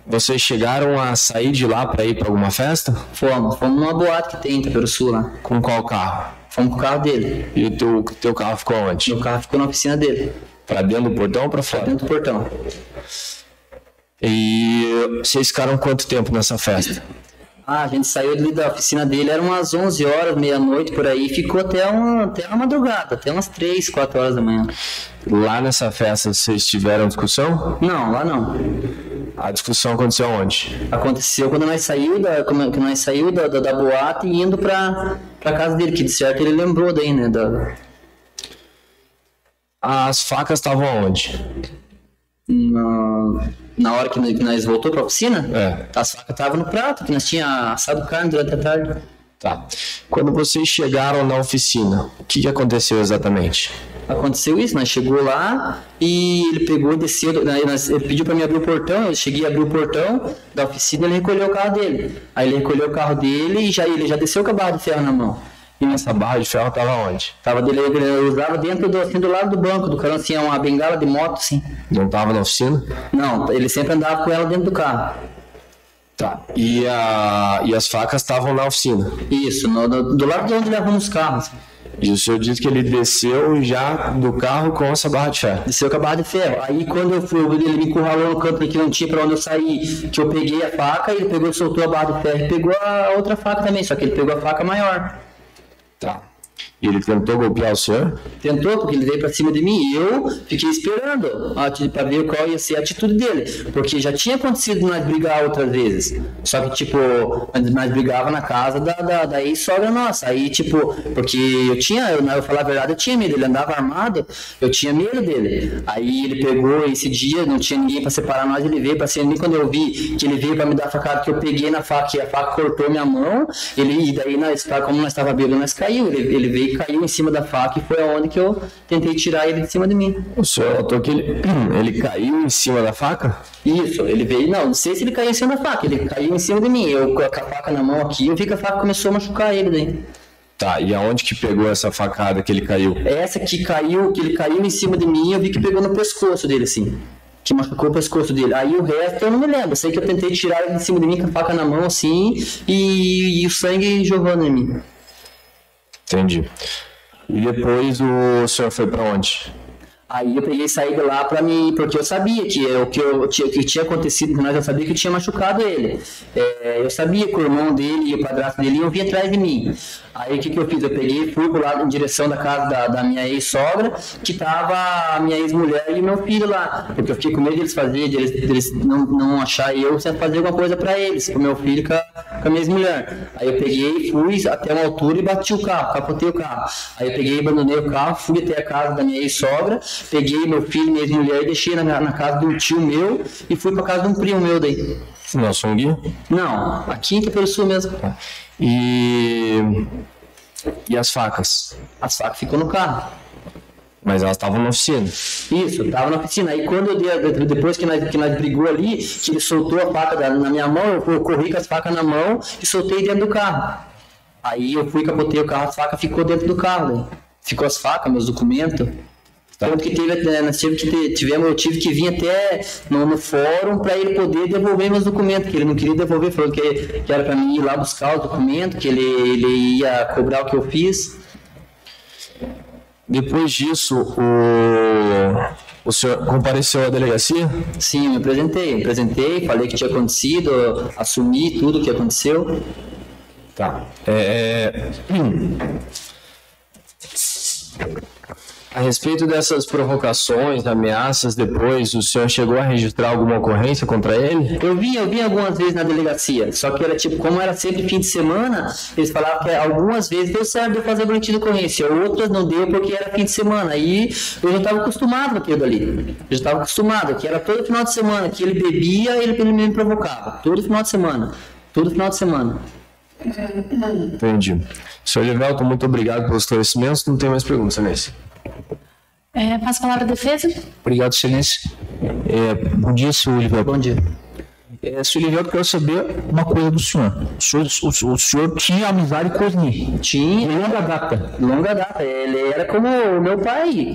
Vocês chegaram a sair de lá para ir para alguma festa? Fomos numa boate que tem em Itaperuçu lá. Com qual carro? Fomos com o carro dele. E o teu carro ficou onde? Meu carro ficou na oficina dele. Pra dentro do portão ou pra fora? Dentro do portão. E vocês ficaram quanto tempo nessa festa? A gente saiu ali da oficina dele, eram umas 11 horas, meia-noite por aí, ficou até a madrugada, até umas 3, 4 horas da manhã. Lá nessa festa vocês tiveram discussão? Não, lá não. A discussão aconteceu onde? Aconteceu quando nós saímos da boate e indo pra casa dele, que de certo ele lembrou daí, né? As facas estavam onde? Na hora que nós voltou pra oficina? É. As facas estavam no prato, que nós tínhamos assado carne durante a tarde. Tá. Quando vocês chegaram na oficina, o que aconteceu exatamente? Aconteceu isso, nós chegou lá e ele pegou, desceu, ele pediu pra mim abrir o portão, eu cheguei a abrir o portão da oficina e ele recolheu o carro dele. Aí ele recolheu o carro dele e ele já desceu com a barra de ferro na mão. E essa barra de ferro tava onde? Ele usava dentro do lado do banco do carro, assim, uma bengala de moto, assim. Não tava na oficina? Não, ele sempre andava com ela dentro do carro. Tá. E as facas estavam na oficina? Isso, do lado de onde levamos os carros. E o senhor disse que ele desceu já do carro com essa barra de ferro? Desceu com a barra de ferro. Aí quando eu fui, ele me encurralou no canto que não tinha pra onde eu sair, que eu peguei a faca, ele pegou e soltou a barra de ferro e pegou a outra faca também, só que ele pegou a faca maior. Tá. E ele tentou golpear o senhor? Tentou, porque ele veio pra cima de mim e eu fiquei esperando pra ver qual ia ser a atitude dele. porque já tinha acontecido nós brigar outras vezes. Só que, tipo, nós brigava na casa da ex-sogra nossa. Aí, tipo, porque eu falar a verdade, eu tinha medo. Ele andava armado, eu tinha medo dele. Aí ele pegou esse dia, não tinha ninguém pra separar nós, ele veio pra cima de mim. Quando eu vi que ele veio pra me dar a facada, que eu peguei na faca e a faca cortou minha mão, e daí, como nós estava bêbado, nós caiu. Ele veio e caiu em cima da faca e foi aonde que eu tentei tirar ele de cima de mim. O senhor notou que ele caiu em cima da faca? Isso, ele veio, não sei se ele caiu em cima da faca, ele caiu em cima de mim, eu com a faca na mão aqui, eu vi que a faca começou a machucar ele daí. Tá, e aonde que pegou essa facada que ele caiu? Essa que ele caiu em cima de mim, eu vi que pegou no pescoço dele assim, que machucou o pescoço dele. Aí o resto eu não me lembro, sei que eu tentei tirar ele de cima de mim com a faca na mão assim, e o sangue jorrando em mim. Entendi. E depois o senhor foi pra onde? Aí eu peguei e saí de lá porque eu sabia que que tinha acontecido com nós, eu sabia que eu tinha machucado ele. Eu sabia que o irmão dele e o padrasto dele iam vir atrás de mim. Aí o que eu fiz? Eu peguei e fui pro lado em direção da casa da minha ex-sogra, que tava a minha ex-mulher e meu filho lá. Porque eu fiquei com medo deles não achar eu sem fazer alguma coisa pra eles, pro meu filho com a minha ex-mulher. Aí eu peguei e fui até uma altura e bati o carro, capotei o carro. Aí eu peguei e abandonei o carro, fui até a casa da minha ex-sogra, peguei meu filho e minha ex-mulher e deixei na casa de um tio meu e fui pra casa de um primo meu daí. Não, Song? Não, aqui em Itaperu Sul mesmo. E as facas? As facas ficou no carro. Mas elas estavam na oficina? Isso, tava na oficina. Aí quando depois que nós brigou ali, que ele soltou a faca na minha mão, eu corri com as facas na mão e soltei dentro do carro. Aí eu fui, capotei o carro, a faca ficou dentro do carro. Né? Ficou as facas, meus documentos. Tanto que eu tive que vir até no fórum para ele poder devolver meus documentos, que ele não queria devolver, falou que era para mim ir lá buscar os documentos, que ele ia cobrar o que eu fiz. Depois disso, o senhor compareceu à delegacia? Sim, eu me apresentei, falei que tinha acontecido, assumi tudo o que aconteceu. Tá. A respeito dessas provocações, ameaças, depois o senhor chegou a registrar alguma ocorrência contra ele? Eu vim algumas vezes na delegacia, só que era tipo, como era sempre fim de semana, eles falavam que algumas vezes deu certo de eu fazer boletim de ocorrência, outras não deu porque era fim de semana, aí eu já estava acostumado com aquilo ali, eu já estava acostumado, que era todo final de semana, que ele bebia, ele me provocava, todo final de semana. Entendi. Senhor Livelton, muito obrigado pelos esclarecimentos, não tem mais perguntas, Excelência. Passo a palavra à defesa. Obrigado, Excelência. Bom dia, senhor Livelton. Bom dia. Senhor Livelton, eu quero saber uma coisa do senhor. O senhor tinha amizade com o Osni? Tinha. Longa data. Ele era como o meu pai.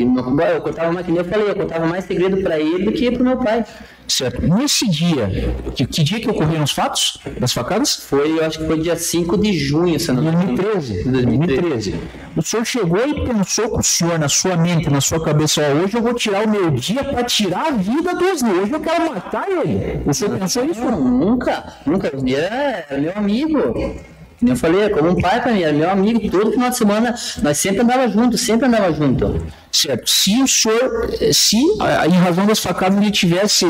Eu contava mais, que nem eu falei, eu contava mais segredo para ele do que pro meu pai. Certo. Nesse dia, que dia que ocorreram os fatos das facadas? Eu acho que foi dia 5 de junho, se não me engano. 2013. O senhor chegou e pensou com o senhor, na sua mente, na sua cabeça, hoje eu vou tirar o meu dia para tirar a vida do Osni, hoje eu quero matar ele. O senhor pensou isso? Não, nunca. O Osni era meu amigo. Eu falei, como um pai para mim, era meu amigo, todo final de semana nós sempre andava junto. Certo. Se o senhor, em razão das facadas, ele tivesse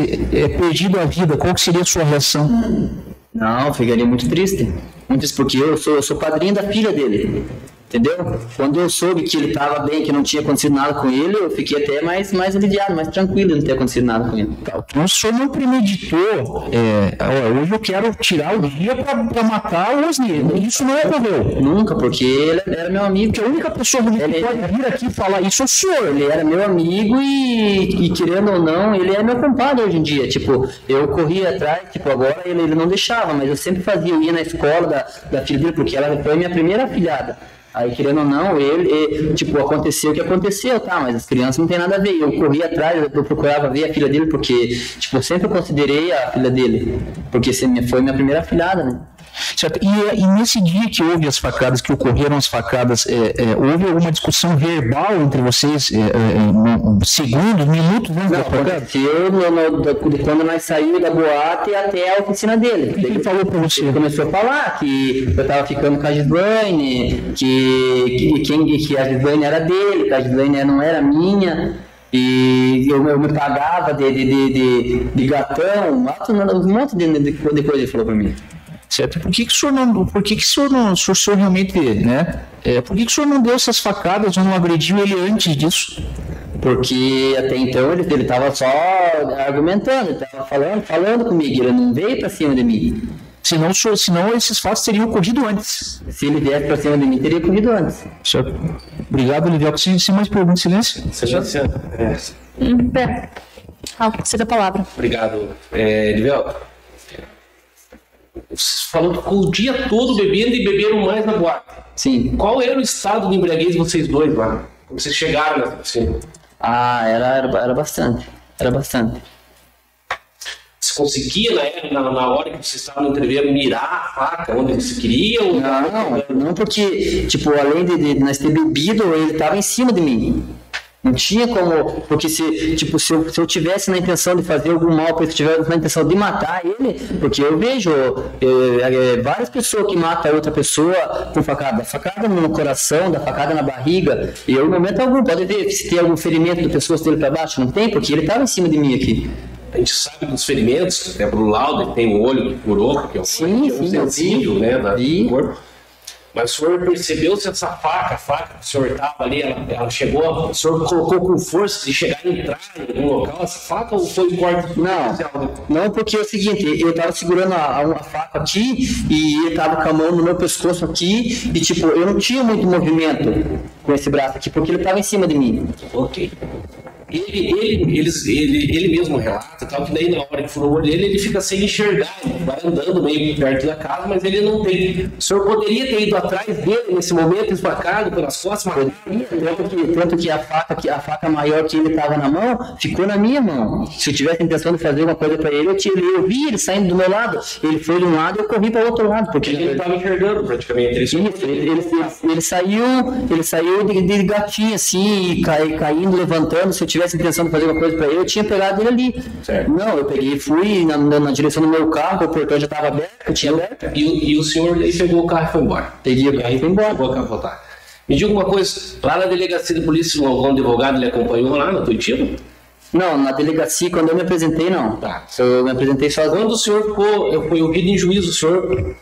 perdido a vida, qual que seria a sua reação? Não, eu ficaria muito triste. Porque eu sou padrinho da filha dele. Entendeu? Quando eu soube que ele estava bem, que não tinha acontecido nada com ele, eu fiquei até mais aliviado, mais tranquilo de não ter acontecido nada com ele. Então o senhor não premeditou, hoje eu quero tirar o dia para matar o Osni. Isso não ocorreu. Nunca, porque ele era meu amigo. Que a única pessoa que pode vir aqui falar isso é o senhor. Ele era meu amigo e querendo ou não, ele é meu compadre hoje em dia. Tipo, eu corria atrás, agora ele não deixava, mas eu sempre fazia, eu ia na escola da filha dele, porque ela foi minha primeira afilhada. Aí, querendo ou não, aconteceu o que aconteceu, tá? Mas as crianças não tem nada a ver. Eu corri atrás, eu procurava ver a filha dele, porque, eu sempre considerei a filha dele. Porque foi minha primeira afilhada, né? Certo. E nesse dia que houve as facadas, que ocorreram as facadas, houve alguma discussão verbal entre vocês, segundos, minutos antes da facada? Aconteceu quando nós saímos da boate até a oficina dele. O que ele falou pra você? Ele começou a falar que eu tava ficando com a Gislaine, que a Gislaine era dele, que a Gislaine não era minha. E eu me pagava de gatão, um monte de coisa ele falou pra mim. Certo? Por que o senhor realmente, né? Por que o senhor não deu essas facadas ou não agrediu ele antes disso? Porque até então ele estava só argumentando, ele estava falando comigo, ele não veio pra cima de mim. Senão esses fatos teriam ocorrido antes. Se ele viesse pra cima de mim, teria ocorrido antes. Certo. Obrigado, Livelton. Sem mais perguntas, silêncio. Você Ceda a palavra. Obrigado, Livelton. Falando com o dia todo bebendo e beberam mais na boate. Sim. Qual era o estado de embriaguez de vocês dois lá? Quando vocês chegaram nessa oficina? Era bastante. Você conseguia, na hora que vocês estavam no entreveiro, mirar a faca onde você queria? Ou... Não, porque, além de nós ter bebido, ele estava em cima de mim. Não tinha como, porque se eu tivesse na intenção de fazer algum mal, se eu tivesse na intenção de matar ele, porque eu vejo várias pessoas que matam outra pessoa com facada, da facada no coração, da facada na barriga, e eu, no momento algum, pode ver se tem algum ferimento do pescoço dele para baixo, não tem, porque ele estava em cima de mim aqui. A gente sabe dos ferimentos, pelo laudo, ele tem o olho que curou, porque é um sensível, né, do corpo. Mas o senhor percebeu se essa faca que o senhor estava ali, ela chegou, o senhor colocou com força de chegar a entrar em algum local essa faca ou foi corte? Não, porque é o seguinte, eu tava segurando uma faca aqui e ele tava com a mão no meu pescoço aqui e tipo, eu não tinha muito movimento com esse braço aqui porque ele tava em cima de mim. Ok. Ele mesmo relata tal, que daí na hora que furou o olho dele, ele fica sem enxergar, ele vai andando meio perto da casa, mas ele não tem. O senhor poderia ter ido atrás dele nesse momento, esfacado pelas costas? Tanto que a faca maior que ele tava na mão, ficou na minha mão. Se eu tivesse a intenção de fazer uma coisa pra ele, eu vi ele saindo do meu lado. Ele foi de um lado e eu corri para o outro lado. Porque ele estava enxergando praticamente. Ele saiu de gatinho assim, caindo, levantando. Se eu tivesse a intenção de fazer uma coisa pra ele, eu tinha pegado ele ali. Certo. Não, eu peguei, fui na direção do meu carro, o portão já estava aberto, eu tinha aberto. E o senhor aí pegou o carro e foi embora? Peguei o carro e foi embora. Me diga uma coisa, lá na delegacia de polícia, algum advogado ele acompanhou lá na Tuitiva? Não, na delegacia, quando eu me apresentei, não. Tá. Eu me apresentei sozinho. Quando o senhor foi ouvido em juízo, o senhor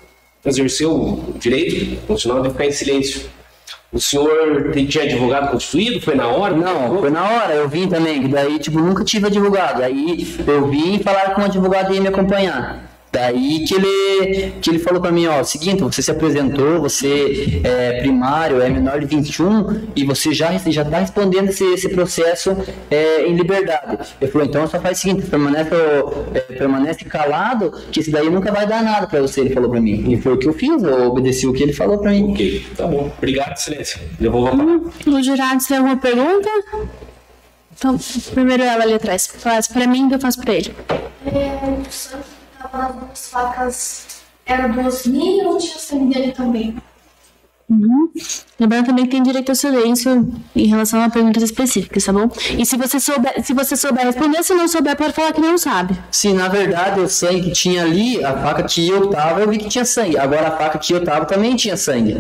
exerceu o direito constitucional de ficar em silêncio. O senhor tinha advogado constituído? Foi na hora? Não, foi na hora, eu vim também, daí tipo, nunca tive advogado, aí eu vim e falaram que um advogado ia me acompanhar. Daí que ele falou pra mim, ó, seguinte, você se apresentou, você é primário, é menor de 21 e você já tá respondendo esse processo em liberdade. Ele falou, então só faz o seguinte, permanece calado, que isso daí nunca vai dar nada pra você, ele falou pra mim. E foi o que eu fiz, eu obedeci o que ele falou pra mim. Ok, tá bom. Obrigado, excelência. Devolvo a palavra. O jurado tem alguma pergunta? Então, primeiro ela ali atrás. Faz pra mim, eu faço pra ele. As facas eram do Osni ou tinha sangue dele também? Lembrando também que tem direito ao silêncio em relação a perguntas específicas, tá bom? E se você souber responder, se não souber, pode falar que não sabe. Sim, na verdade, o sangue que tinha ali, a faca que eu tava, eu vi que tinha sangue. Agora a faca que eu tava também tinha sangue.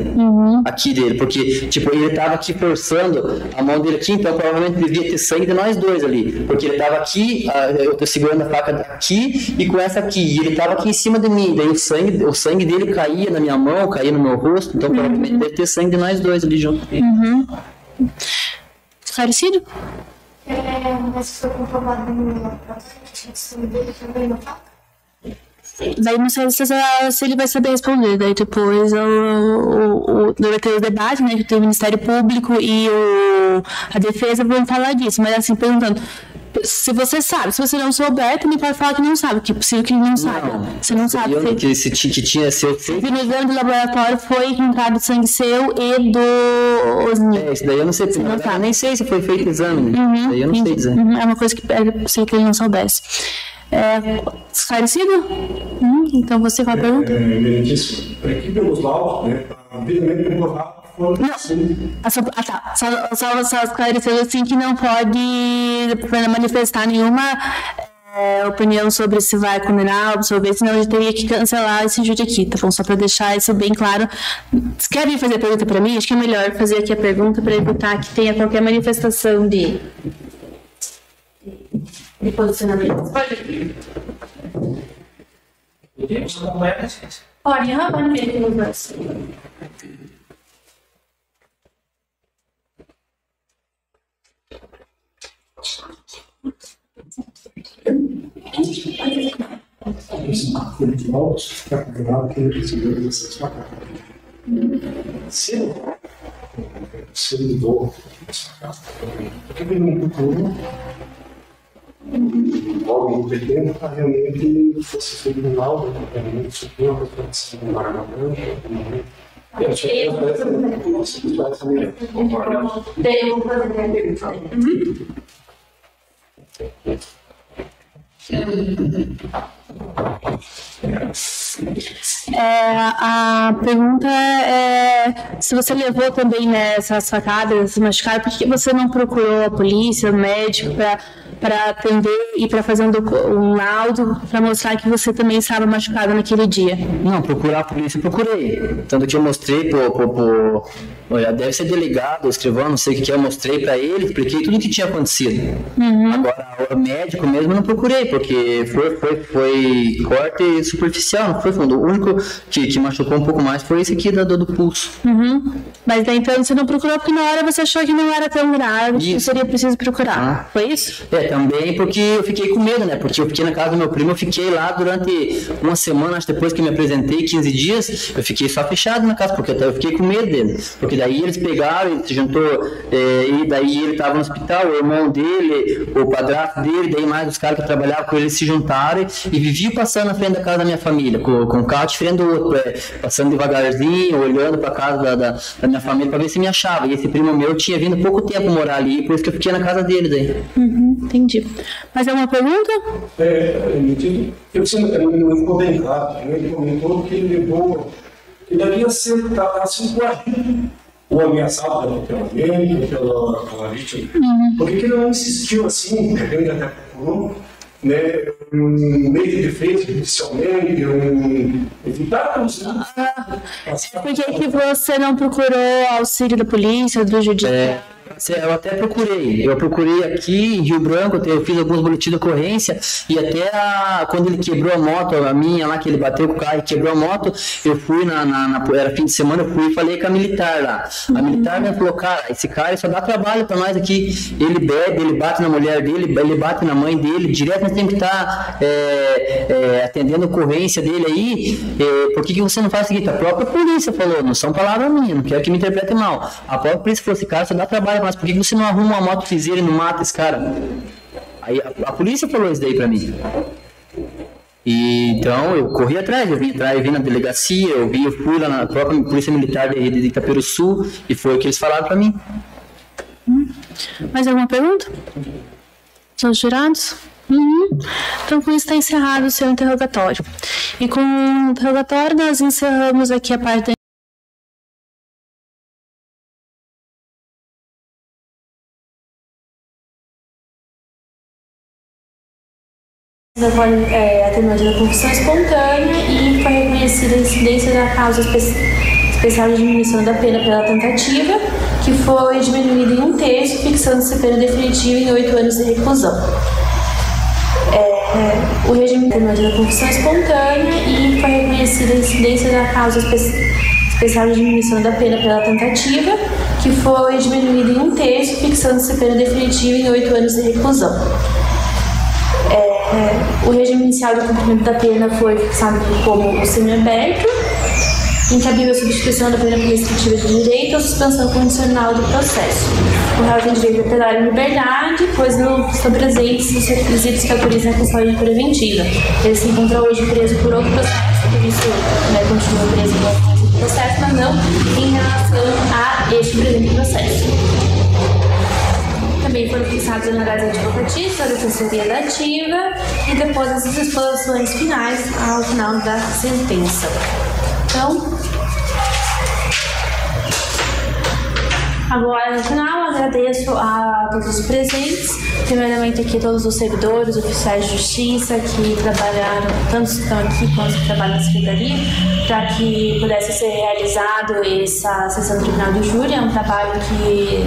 Aqui dele, porque, tipo, ele tava aqui forçando a mão dele aqui, então provavelmente devia ter sangue de nós dois ali. Porque ele tava aqui, eu tô segurando a faca aqui e com essa aqui. E ele tava aqui em cima de mim. Daí o sangue dele caía na minha mão, caía no meu rosto, então provavelmente deve ter sangue de nós dois ali junto. Esclarecido? Mas foi comprovado no laboratório que tinha sangue dele também na faca? Daí não sei se ele vai saber responder. Daí depois vai ter o debate, né? Que tem o Ministério Público e a defesa vão falar disso. Mas assim, perguntando, se você sabe, se você não souber, também pode falar que não sabe, que é possível que não saiba. Você não sabe. Que tinha seu. E no exame do laboratório foi encontrado sangue seu e do Osni. Isso daí eu não sei. Eu nem sei se foi feito exame. Daí eu não sei dizer. É uma coisa que é possível que ele não soubesse. Esclarecido? Então você qual a pergunta? Eminentíssimo. Aqui pelos laudos, né? Devidamente comprovado. Só esclarecendo assim que não pode manifestar nenhuma opinião sobre se vai condenar ou absolver, senão a gente teria que cancelar esse júri aqui, tá bom? Só para deixar isso bem claro. Se querem fazer a pergunta para mim, acho que é melhor fazer aqui a pergunta para evitar que tenha qualquer manifestação de posicionamento. Pode. Pode ver aqui nos dois. Logo em 80, realmente fosse feito um laudo, realmente subiu a reflexão do Maracanã. Eu achei que eu a pergunta é se você levou também essas facadas, esse machucado, por que você não procurou a polícia, o médico, para para atender e para fazer um laudo para mostrar que você também estava machucado naquele dia? Não, procurar a polícia, procurei. Tanto que eu mostrei já deve ser delegado, escrivão, não sei o que é, eu mostrei para ele, expliquei tudo o que tinha acontecido. Agora, o médico mesmo eu não procurei, porque foi corte superficial, não foi fundo. O único que machucou um pouco mais foi esse aqui da dor do pulso. Mas daí então você não procurou porque na hora você achou que não era tão grave, que seria preciso procurar. Foi isso? Também porque eu fiquei com medo, né? Porque eu fiquei na casa do meu primo, eu fiquei lá durante uma semana, acho que depois que eu me apresentei, 15 dias, eu fiquei só fechado na casa, porque eu fiquei com medo dele. Porque daí eles pegaram, ele se juntou, e daí ele estava no hospital, o irmão dele, o padrasto dele, daí mais os caras que trabalhavam com ele se juntaram e viviam passando na frente da casa da minha família, com um carro diferente do outro, passando devagarzinho, olhando para a casa da minha família para ver se me achava. E esse primo meu tinha vindo pouco tempo morar ali, por isso que eu fiquei na casa dele daí. Entendi. Mais alguma pergunta? Eu não ficou bem claro, ele comentou que ele havia sido 5 anos. Ou ameaçado pela alguém, pela vítima. Por que ele não insistiu assim, ele até procurou, né, um meio de defesa judicialmente, evitar Por que você não procurou auxílio da polícia, do judiciário? Eu até procurei. Eu procurei aqui em Rio Branco, eu fiz alguns boletins de ocorrência e até quando ele quebrou a moto, a minha lá, que ele bateu com o carro e quebrou a moto, eu fui era fim de semana, eu fui e falei com a militar lá. A militar me falou, cara, esse cara só dá trabalho pra nós aqui. Ele bebe, ele bate na mulher dele, ele bate na mãe dele, direto nós temos que estar atendendo a ocorrência dele aí. Por que você não faz o seguinte? A própria polícia falou, não são palavras minhas, não quero que me interprete mal. A própria polícia falou, esse cara só dá trabalho, mas por que você não arruma uma moto fizeira e não mata esse cara? Aí a polícia falou isso daí pra mim. E então eu corri atrás, eu vim na delegacia, eu fui lá na própria polícia militar de Itaperuçu e foi o que eles falaram pra mim. Mais alguma pergunta? São os jurados? Então com isso está encerrado o seu interrogatório. E com o interrogatório nós encerramos aqui a parte da atenuante da confissão espontânea e foi reconhecida a incidência da causa especial de diminuição da pena pela tentativa, que foi diminuída em 1/3, fixando-se a pena definitiva em 8 anos de reclusão. O regime atenuante da confissão espontânea e foi reconhecida a incidência da causa especial de diminuição da pena pela tentativa, que foi diminuída em 1/3, fixando-se a pena definitiva em 8 anos de reclusão. O regime inicial de cumprimento da pena foi fixado como o semiaberto, incabível a substituição da pena restritiva de direito ou suspensão condicional do processo. O réu tem direito a apelar em liberdade, pois não estão presentes os requisitos que autorizam a custódia preventiva. Ele se encontra hoje preso por outro processo, por isso continua preso por outro processo, mas não em relação a este presente processo. Também foram fixados honorários advocatícios, a defensoria da ativa e depois as exposições finais ao final da sentença. Então, agora no final agradeço a todos os presentes, primeiramente aqui todos os servidores, oficiais de justiça que trabalharam, tantos que estão aqui quanto que trabalham na secretaria, para que pudesse ser realizado essa sessão do tribunal do júri. É um trabalho que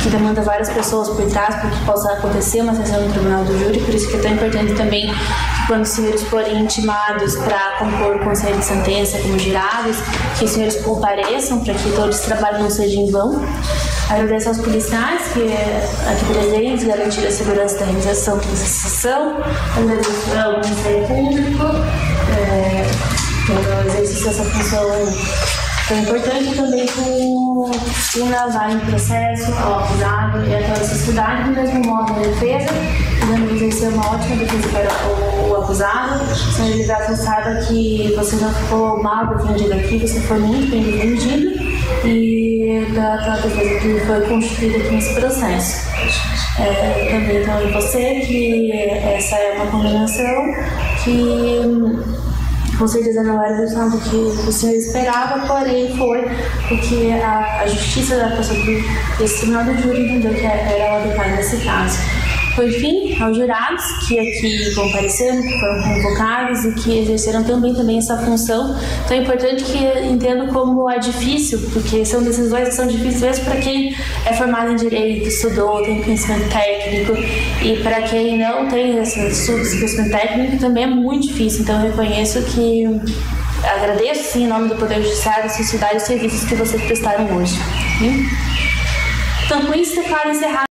demanda várias pessoas por trás para que possa acontecer uma sessão no tribunal do júri, por isso que é tão importante também que quando os senhores forem intimados para compor o conselho de sentença como jurados, que os senhores compareçam para que todo esse trabalho não seja em vão. Agradeço aos policiais que aqui presentes garantiram a segurança da realização dessa sessão. Agradeço ao Ministério Público pelo exercício dessa função tão importante, também com o lavar no processo, ao acusado e a toda a sociedade, do mesmo modo a defesa, podendo exercer uma ótima defesa para o acusado. Senhor Livrato, saiba que você não ficou mal defendido aqui, você foi muito bem defendido e da defesa que foi constituída aqui nesse processo. Também então em você que essa é uma combinação que com certeza não era o resultado que o senhor esperava, porém foi porque a justiça da pessoa desse tribunal do júri entendeu que era o adequado nesse caso. Por fim, aos jurados que aqui compareceram, que foram convocados e que exerceram também essa função. Então é importante que entendam como é difícil, porque são decisões que são difíceis mesmo para quem é formado em direito, estudou, tem conhecimento técnico, e para quem não tem esse conhecimento técnico também é muito difícil. Então eu reconheço que agradeço sim em nome do Poder Judiciário, da sociedade, os serviços que vocês prestaram hoje. Então com isso declaro encerrado.